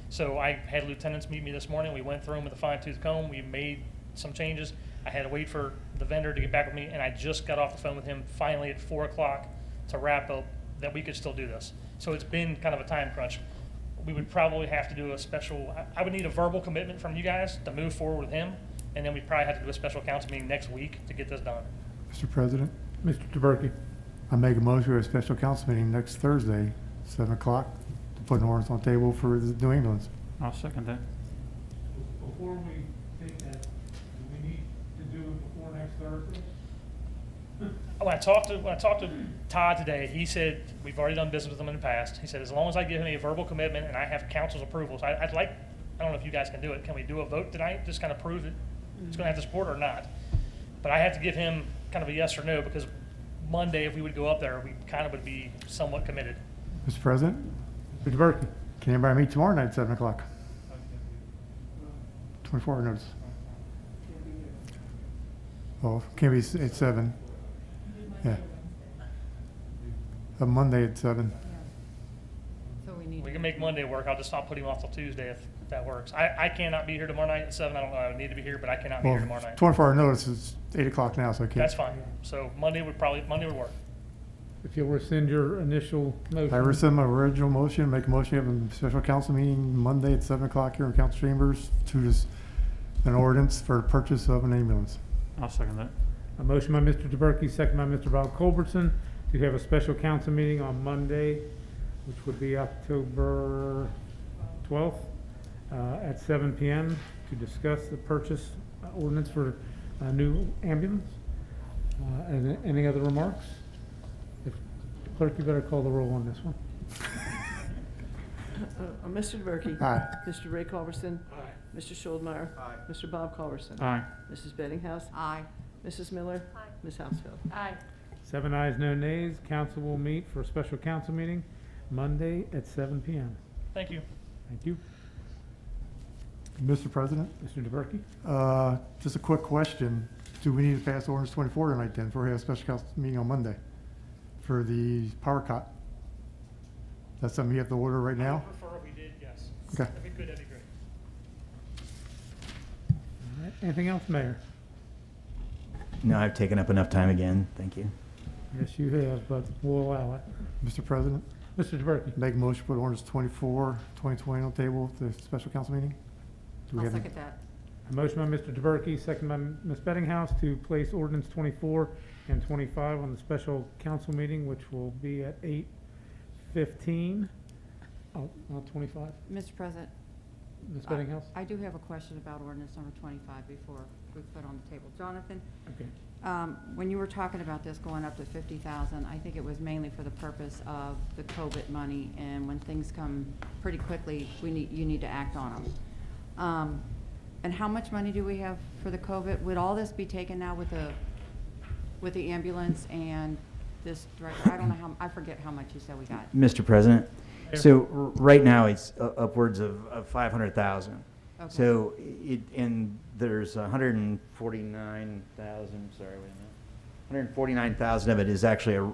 So I had lieutenants meet me this morning. We went through them with a fine-tooth comb. We made some changes. I had to wait for the vendor to get back with me, and I just got off the phone with him finally at 4 o'clock to wrap up that we could still do this. So it's been kind of a time crunch. We would probably have to do a special, I would need a verbal commitment from you guys to move forward with him, and then we'd probably have to do a special council meeting next week to get this done. Mr. President, Mr. DeBerkey. I make a motion for a special council meeting next Thursday, 7 o'clock, to put an ordinance on the table for the new ambulance. I'll second that. Before we take that, do we need to do it before next Thursday? When I talked to Todd today, he said, we've already done business with him in the past. He said, as long as I give him a verbal commitment and I have council's approval, so I don't know if you guys can do it. Can we do a vote tonight? Just kind of prove it it's going to have the support or not? But I have to give him kind of a yes or no, because Monday, if we would go up there, we kind of would be somewhat committed. Mr. President, Mr. DeBerkey. can anybody meet tomorrow night at 7 o'clock? 24-hour notice. Oh, can't be at 7. Yeah. Monday at 7. So we need. We can make Monday work. I'll put him off till Tuesday That works. I cannot be here tomorrow night at 7. I don't know, I would need to be here, but I cannot be here tomorrow Well, night. 24-hour notice is 8 o'clock now, so I can't. That's fine. So Monday would work. If you'll rescind your initial motion. I rescind my original motion, make a motion, have a special council meeting Monday at 7 o'clock here in council chambers to just an ordinance for purchase of an ambulance. I'll second that. A motion by Mr. DeBerke, second by Mr. Bob Culbertson, to have a special council meeting on Monday, which would be October 12th, at 7 p.m. to discuss the purchase ordinance for a new ambulance. And any other remarks? If Clerk, you better call the roll on this one. Mr. DeBerke. Aye. Mr. Ray Culbertson. Aye. Mr. Schuldmeyer. Aye. Mr. Bob Culbertson. Aye. Mrs. Bettinghouse. Aye. Mrs. Miller. Aye. Ms. Housfield. Aye. 7 ayes, no nays. Council will meet for a special council meeting Monday at 7 p.m. Thank you. Thank you. Mr. President, Mr. DeBerke? just a quick question. Do we need to pass ordinance 24 tonight then, before we have a special council meeting on Monday for the power cut? That's something you have to order right now? I would prefer if we did, yes. Okay. If we could, that'd be great. All right. Anything else, Mayor? No, I've taken up enough time again. Thank you. Yes, you have, but we'll allow it. Mr. President, Mr. DeBerke? make a motion to put ordinance 24, 2020 on the table at the special council meeting? Do we I'll have any- second that. A motion by Mr. DeBerke, second by Ms. Bettinghouse, to place ordinance 24 and 25 on the special council meeting, which will be at 8:15. Oh, not 25? Mr. President, Ms. Bettinghouse? I do have a question about ordinance number 25 before we put on the table. Jonathan, Okay. when you were talking about this going up to 50,000, I think it was mainly for the purpose of the COVID money, and when things come pretty quickly, you need to act on them. And how much money do we have for the COVID? Would all this be taken now with the ambulance and this director? I don't know I forget how much you said we got. Mr. President, Mayor. so right now it's upwards of 500,000. Okay. So and there's 149,000, sorry, wait a minute. 149,000 of it is actually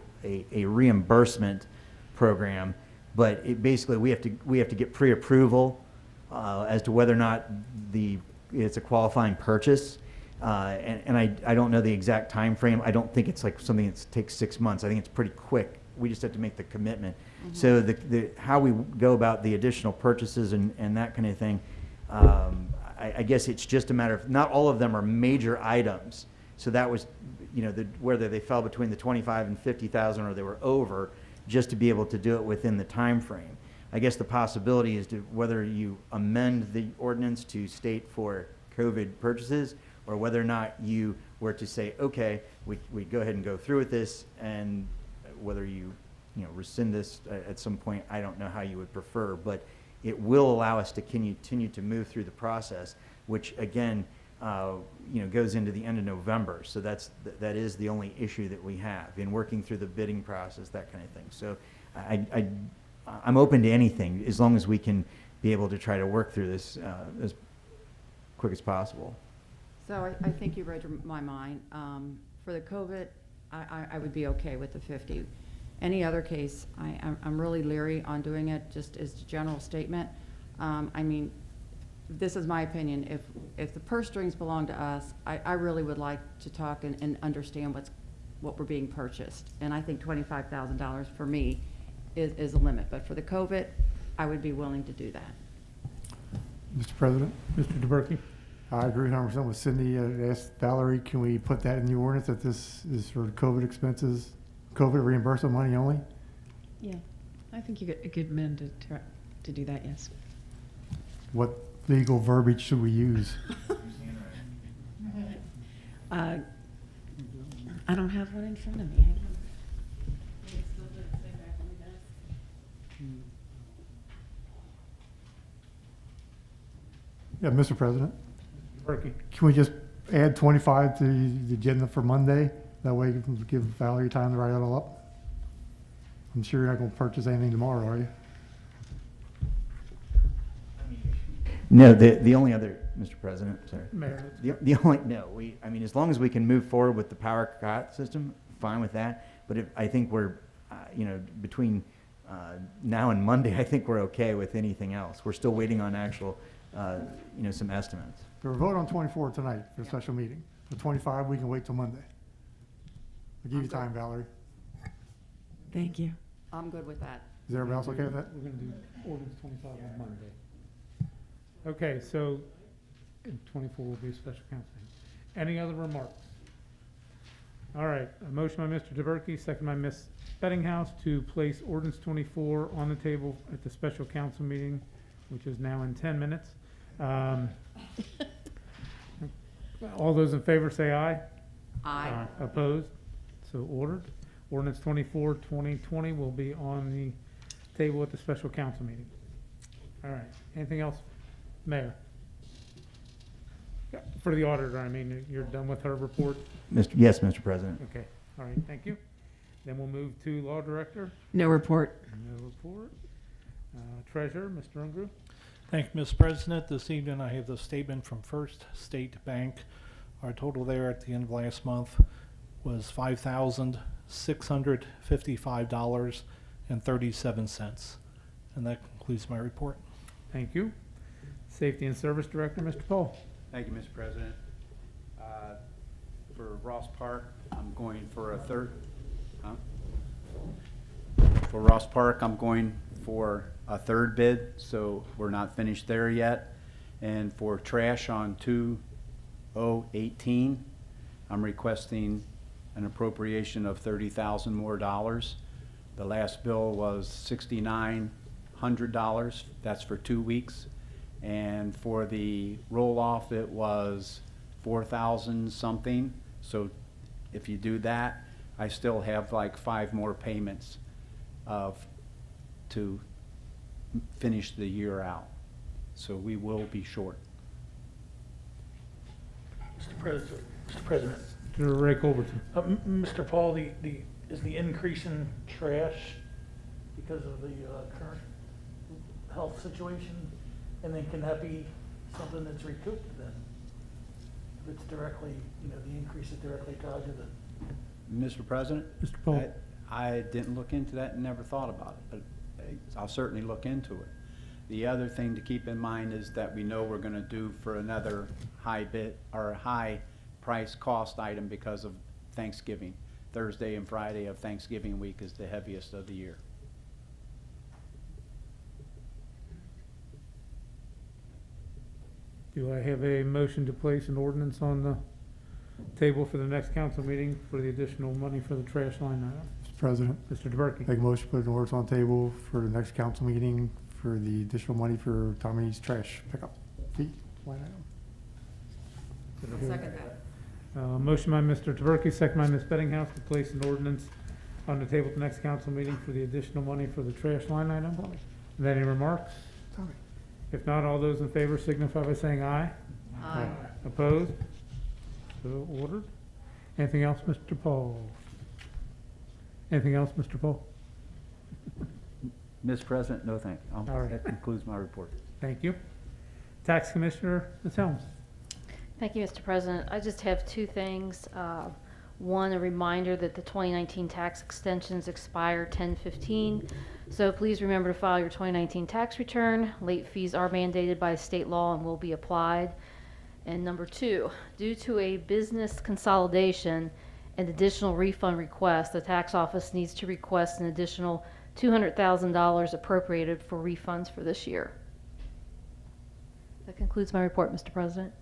a reimbursement program, but it basically we have to get pre-approval as to whether or not it's a qualifying purchase. And I don't know the exact time frame. I don't think it's like something that takes 6 months. I think it's pretty quick. We just have to make the commitment. Mm-hmm. So the how we go about the additional purchases and that kind of thing, I guess it's just a matter of, not all of them are major items. So that was, whether they fell between the 25 and 50,000 or they were over, just to be able to do it within the time frame. I guess the possibility is to whether you amend the ordinance to state for COVID purchases, or whether or not you were to say, okay, we go ahead and go through with this, and whether you rescind this at some point, I don't know how you would prefer, but it will allow us to continue to move through the process, which again, goes into the end of November. So that is the only issue that we have in working through the bidding process, that kind of thing. So I'm open to anything as long as we can be able to try to work through this as quick as possible. So I think you read my mind. For the COVID, I would be okay with the 50. Any other case, I'm really leery on doing it, just as a general statement. I mean, this is my opinion. If the purse strings belong to us, I really would like to talk and understand what we're being purchased. And I think $25,000 for me is a limit. But for the COVID, I would be willing to do that. Mr. President, Mr. DeBerke? I agree 100% with Cindy. Asked Valerie, can we put that in the ordinance that this is for COVID expenses, COVID reimbursement money only? Yeah, I think you could amend to do that, yes. What legal verbiage should we use? I don't have one in front of me. Hang on. Yeah, Mr. President, DeBerke? can we just add 25 to the agenda for Monday? That way we can give Valerie time to write it all up. I'm sure you're not going to purchase anything tomorrow, are you? No, the only other, Mr. President, sorry. Mayor? As long as we can move forward with the power cut system, fine with that. But I think we're, between now and Monday, I think we're okay with anything else. We're still waiting on actual some estimates. We're voting on 24 tonight for a special meeting. For 25, we can wait till Monday. I'll give you time, Valerie. Thank you. I'm good with that. Is everybody else okay with that? We're gonna do ordinance 25 on Monday. Okay, so 24 will be a special council meeting. Any other remarks? All right, a motion by Mr. DeBerke, second by Ms. Bettinghouse to place ordinance 24 on the table at the special council meeting, which is now in 10 minutes. All those in favor say aye. Aye. Opposed? So ordered. Ordinance 24, 2020 will be on the table at the special council meeting. All right, anything else, Mayor? Yeah, for the auditor, I mean, you're done with her report? Yes, Mr. President. Okay, all right, thank you. Then we'll move to Law Director. No report. No report. Treasurer, Mr. Ungrue. Thank you, Mr. President. This evening I have the statement from First State Bank. Our total there at the end of last month was $5,655.37. And that concludes my report. Thank you. Safety and Service Director, Mr. Paul. Thank you, Mr. President. For Ross Park, I'm going for a third. For Ross Park, I'm going for a third bid, so we're not finished there yet. And for trash on 2018, I'm requesting an appropriation of $30,000 more. The last bill was $6,900. That's for 2 weeks. And for the roll-off, it was 4,000 something. So if you do that, I still have like 5 more payments to finish the year out. So we will be short. Mr. President. Mr. Ray Culbertson. Mr. Paul, is the increase in trash because of the current health situation? And then can that be something that's recouped then? If it's directly, the increase is directly tied to the... Mr. President? Mr. Paul. I didn't look into that and never thought about it, but I'll certainly look into it. The other thing to keep in mind is that we know we're going to do for another high price cost item because of Thanksgiving. Thursday and Friday of Thanksgiving week is the heaviest of the year. Do I have a motion to place an ordinance on the table for the next council meeting for the additional money for the trash line item? Mr. President, Mr. DeBerke. make a motion to put an ordinance on the table for the next council meeting for the additional money for Tommy's trash pickup fee line item. Second that. Motion by Mr. DeBerke, second by Ms. Bettinghouse to place an ordinance on the table at the next council meeting for the additional money for the trash line item. Are there any remarks? Tommy. If not, all those in favor signify by saying aye. Aye. Opposed? So ordered. Anything else, Mr. Paul? Anything else, Mr. Paul? Mr. President, no thank you. All right. That concludes my report. Thank you. Tax Commissioner, Ms. Helms. Thank you, Mr. President. I just have 2 things. One, a reminder that the 2019 tax extensions expire 10/15. So please remember to file your 2019 tax return. Late fees are mandated by state law and will be applied. And number 2, due to a business consolidation and additional refund request, the tax office needs to request an additional $200,000 appropriated for refunds for this year. That concludes my report, Mr. President.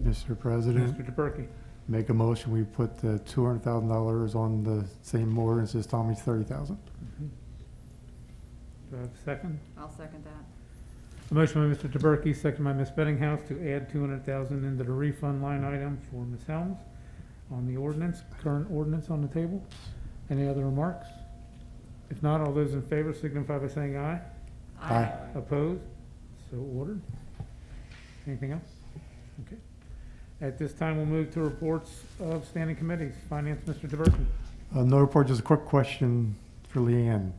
Mr. President, Mr. DeBerke. make a motion, we put the $200,000 on the same ordinance as Tommy's $30,000. Do I have a second? I'll second that. A motion by Mr. DeBerke, second by Ms. Bettinghouse to add $200,000 into the refund line item for Ms. Helms on the ordinance, current ordinance on the table. Any other remarks? If not, all those in favor signify by saying aye. Aye. Opposed? So ordered. Anything else? Okay. At this time, we'll move to reports of standing committees. Finance, Mr. DeBerke. No report, just a quick question for Leanne.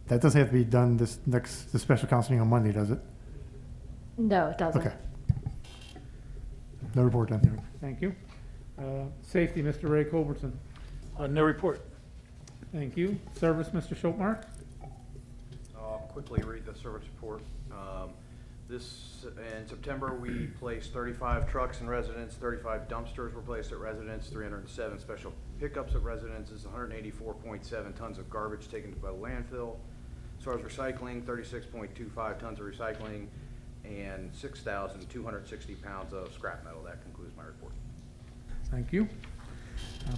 That doesn't have to be done the special council meeting on Monday, does it? No, it doesn't. Okay. No report done. Thank you. Safety, Mr. Ray Culbertson. No report. Thank you. Service, Mr. Schultmark. quickly read the service report. In September, we placed 35 trucks in residence, 35 dumpsters were placed at residence, 307 special pickups at residences, 184.7 tons of garbage taken to the landfill. As far as recycling, 36.25 tons of recycling, and 6,260 pounds of scrap metal. That concludes my report. Thank you.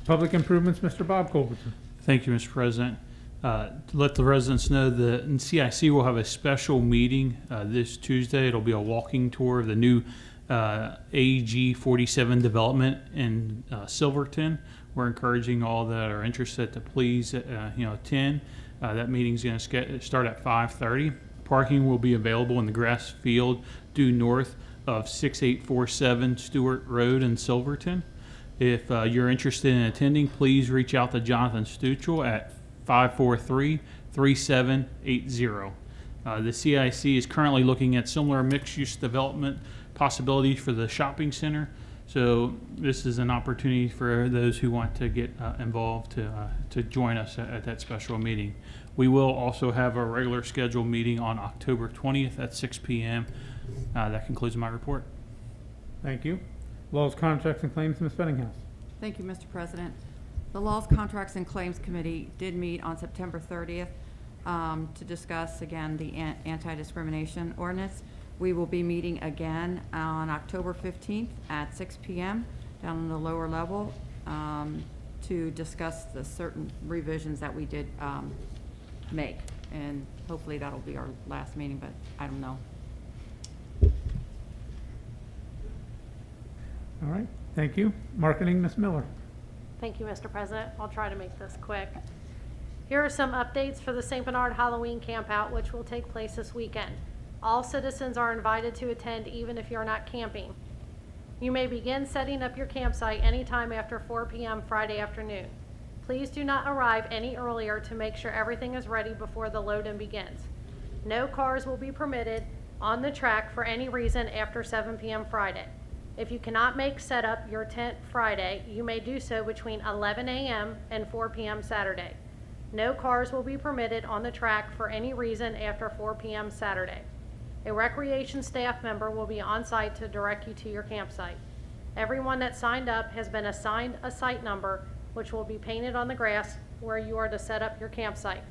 Public improvements, Mr. Bob Culbertson. Thank you, Mr. President. To let the residents know that CIC will have a special meeting this Tuesday. It'll be a walking tour of the new AG 47 development in Silverton. We're encouraging all that are interested to please attend. That meeting's going to start at 5:30. Parking will be available in the grass field due north of 6847 Stewart Road in Silverton. If you're interested in attending, please reach out to Jonathan Stuchel at 543-3780. The CIC is currently looking at similar mixed-use development possibilities for the shopping center. So this is an opportunity for those who want to get involved to join us at that special meeting. We will also have a regular scheduled meeting on October 20th at 6 p.m. That concludes my report. Thank you. Laws, contracts, and claims, Ms. Bettinghouse. Thank you, Mr. President. The Laws, Contracts, and Claims Committee did meet on September 30th to discuss, again, the anti-discrimination ordinance. We will be meeting again on October 15th at 6 p.m. down in the lower level to discuss the certain revisions that we did make. And hopefully that'll be our last meeting, but I don't know. All right. Thank you. Marketing, Ms. Miller. Thank you, Mr. President. I'll try to make this quick. Here are some updates for the St. Bernard Halloween Campout, which will take place this weekend. All citizens are invited to attend, even if you're not camping. You may begin setting up your campsite anytime after 4 p.m. Friday afternoon. Please do not arrive any earlier to make sure everything is ready before the load-in begins. No cars will be permitted on the track for any reason after 7 p.m. Friday. If you cannot make set up your tent Friday, you may do so between 11 a.m. and 4 p.m. Saturday. No cars will be permitted on the track for any reason after 4 p.m. Saturday. A recreation staff member will be on site to direct you to your campsite. Everyone that signed up has been assigned a site number, which will be painted on the grass where you are to set up your campsite.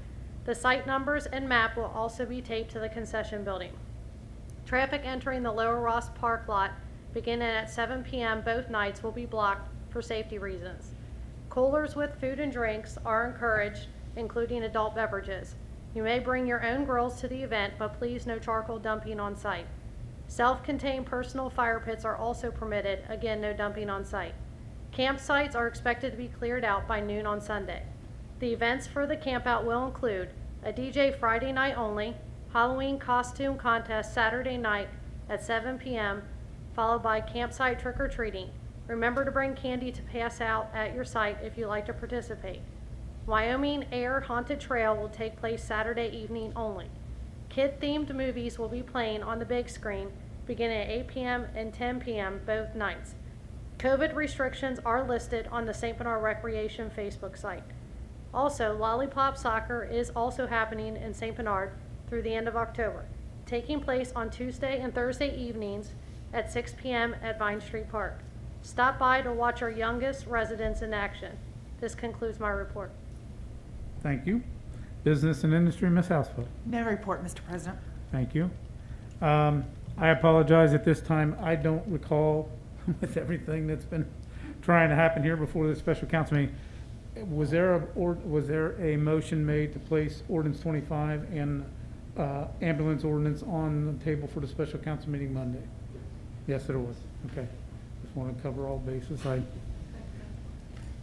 The site numbers and map will also be taped to the concession building. Traffic entering the Lower Ross Park lot beginning at 7 p.m. both nights will be blocked for safety reasons. Coolers with food and drinks are encouraged, including adult beverages. You may bring your own grills to the event, but please no charcoal dumping on site. Self-contained personal fire pits are also permitted, again no dumping on site. Campsites are expected to be cleared out by noon on Sunday. The events for the campout will include a DJ Friday night only, Halloween costume contest Saturday night at 7 p.m., followed by campsite trick-or-treating. Remember to bring candy to pass out at your site if you like to participate. Wyoming Air Haunted Trail will take place Saturday evening only. Kid-themed movies will be playing on the big screen beginning at 8 p.m. and 10 p.m. both nights. COVID restrictions are listed on the St. Bernard Recreation Facebook site. Also, Lollipop Soccer is also happening in St. Bernard through the end of October, taking place on Tuesday and Thursday evenings at 6 p.m. at Vine Street Park. Stop by to watch our youngest residents in action. This concludes my report. Thank you. Business and industry, Ms. Housefeld. No report, Mr. President. Thank you. I apologize at this time. I don't recall with everything that's been trying to happen here before the special council meeting. Was there a motion made to place ordinance 25 and ambulance ordinance on the table for the special council meeting Monday? Yes, there was. Okay. Just want to cover all bases. I'm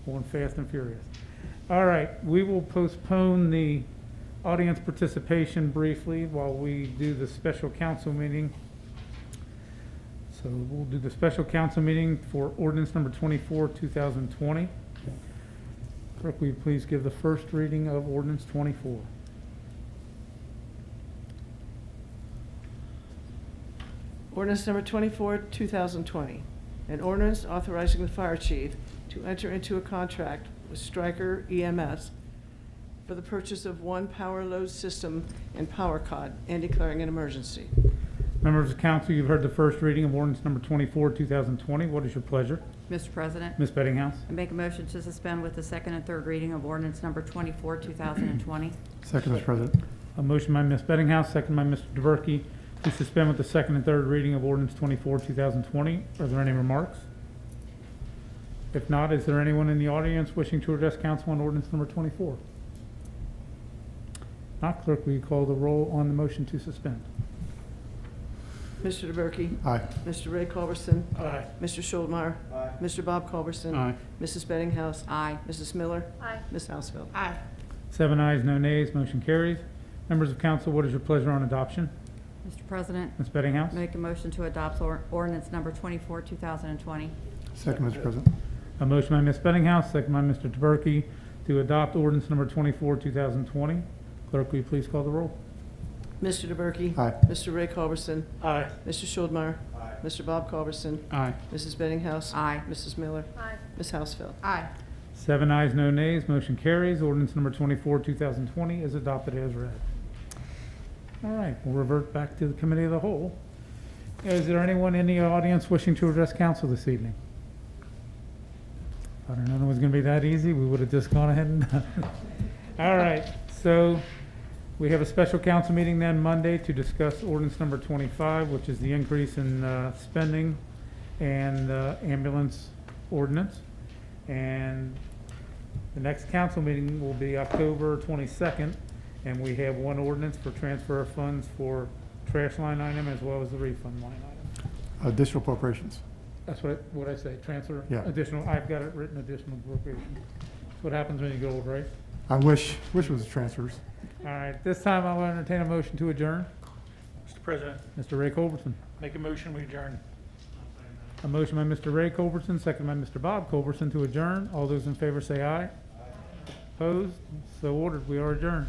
going fast and furious. All right. We will postpone the audience participation briefly while we do the special council meeting. So we'll do the special council meeting for ordinance number 24, 2020. Clerk, will you please give the first reading of ordinance 24? Ordinance number 24, 2020. An ordinance authorizing the fire chief to enter into a contract with Stryker EMS for the purchase of one power load system and power cod and declaring an emergency. Members of council, you've heard the first reading of ordinance number 24, 2020. What is your pleasure? Mr. President, Ms. Bettinghouse? I make a motion to suspend with the second and third reading of ordinance number 24, 2020. Second, Mr. President. A motion by Ms. Bettinghouse, second by Mr. DeBerke, to suspend with the second and third reading of ordinance 24, 2020. Are there any remarks? If not, is there anyone in the audience wishing to address council on ordinance number 24? Not, clerk, will you call the roll on the motion to suspend? Mr. DeBerke? Aye. Mr. Ray Culberson? Aye. Mr. Schuldmeyer? Aye. Mr. Bob Culberson? Aye. Mrs. Bettinghouse? Aye. Mrs. Miller? Aye. Ms. Housefeld? Aye. 7 ayes, no nays, motion carries. Members of council, what is your pleasure on adoption? Mr. President, Ms. Bettinghouse? make a motion to adopt ordinance number 24, 2020. Second, Mr. President. A motion by Ms. Bettinghouse, second by Mr. DeBerke, to adopt ordinance number 24, 2020. Clerk, will you please call the roll? Mr. DeBerke? Aye. Mr. Ray Culberson? Aye. Mr. Schuldmeyer? Aye. Mr. Bob Culberson? Aye. Mrs. Bettinghouse? Aye. Mrs. Miller? Aye. Ms. Housefeld? Aye. 7 ayes, no nays, motion carries. Ordinance number 24, 2020 is adopted as read. All right, we'll revert back to the committee of the whole. Is there anyone in the audience wishing to address council this evening? If I'd have known it was going to be that easy, we would have just gone ahead and done it. All right, so we have a special council meeting then Monday to discuss ordinance number 25, which is the increase in spending and ambulance ordinance. And the next council meeting will be October 22nd, and we have one ordinance for transfer of funds for trash line item as well as the refund line item. Additional appropriations. That's what I say, transfer, Yeah. additional, I've got it written, additional appropriation. That's what happens when you go old, right? I wish it was transfers. All right, this time I will entertain a motion to adjourn. Mr. President, Mr. Ray Culberson. make a motion, we adjourn. A motion by Mr. Ray Culberson, second by Mr. Bob Culberson to adjourn. All those in favor say aye. Opposed? So ordered. We are adjourned.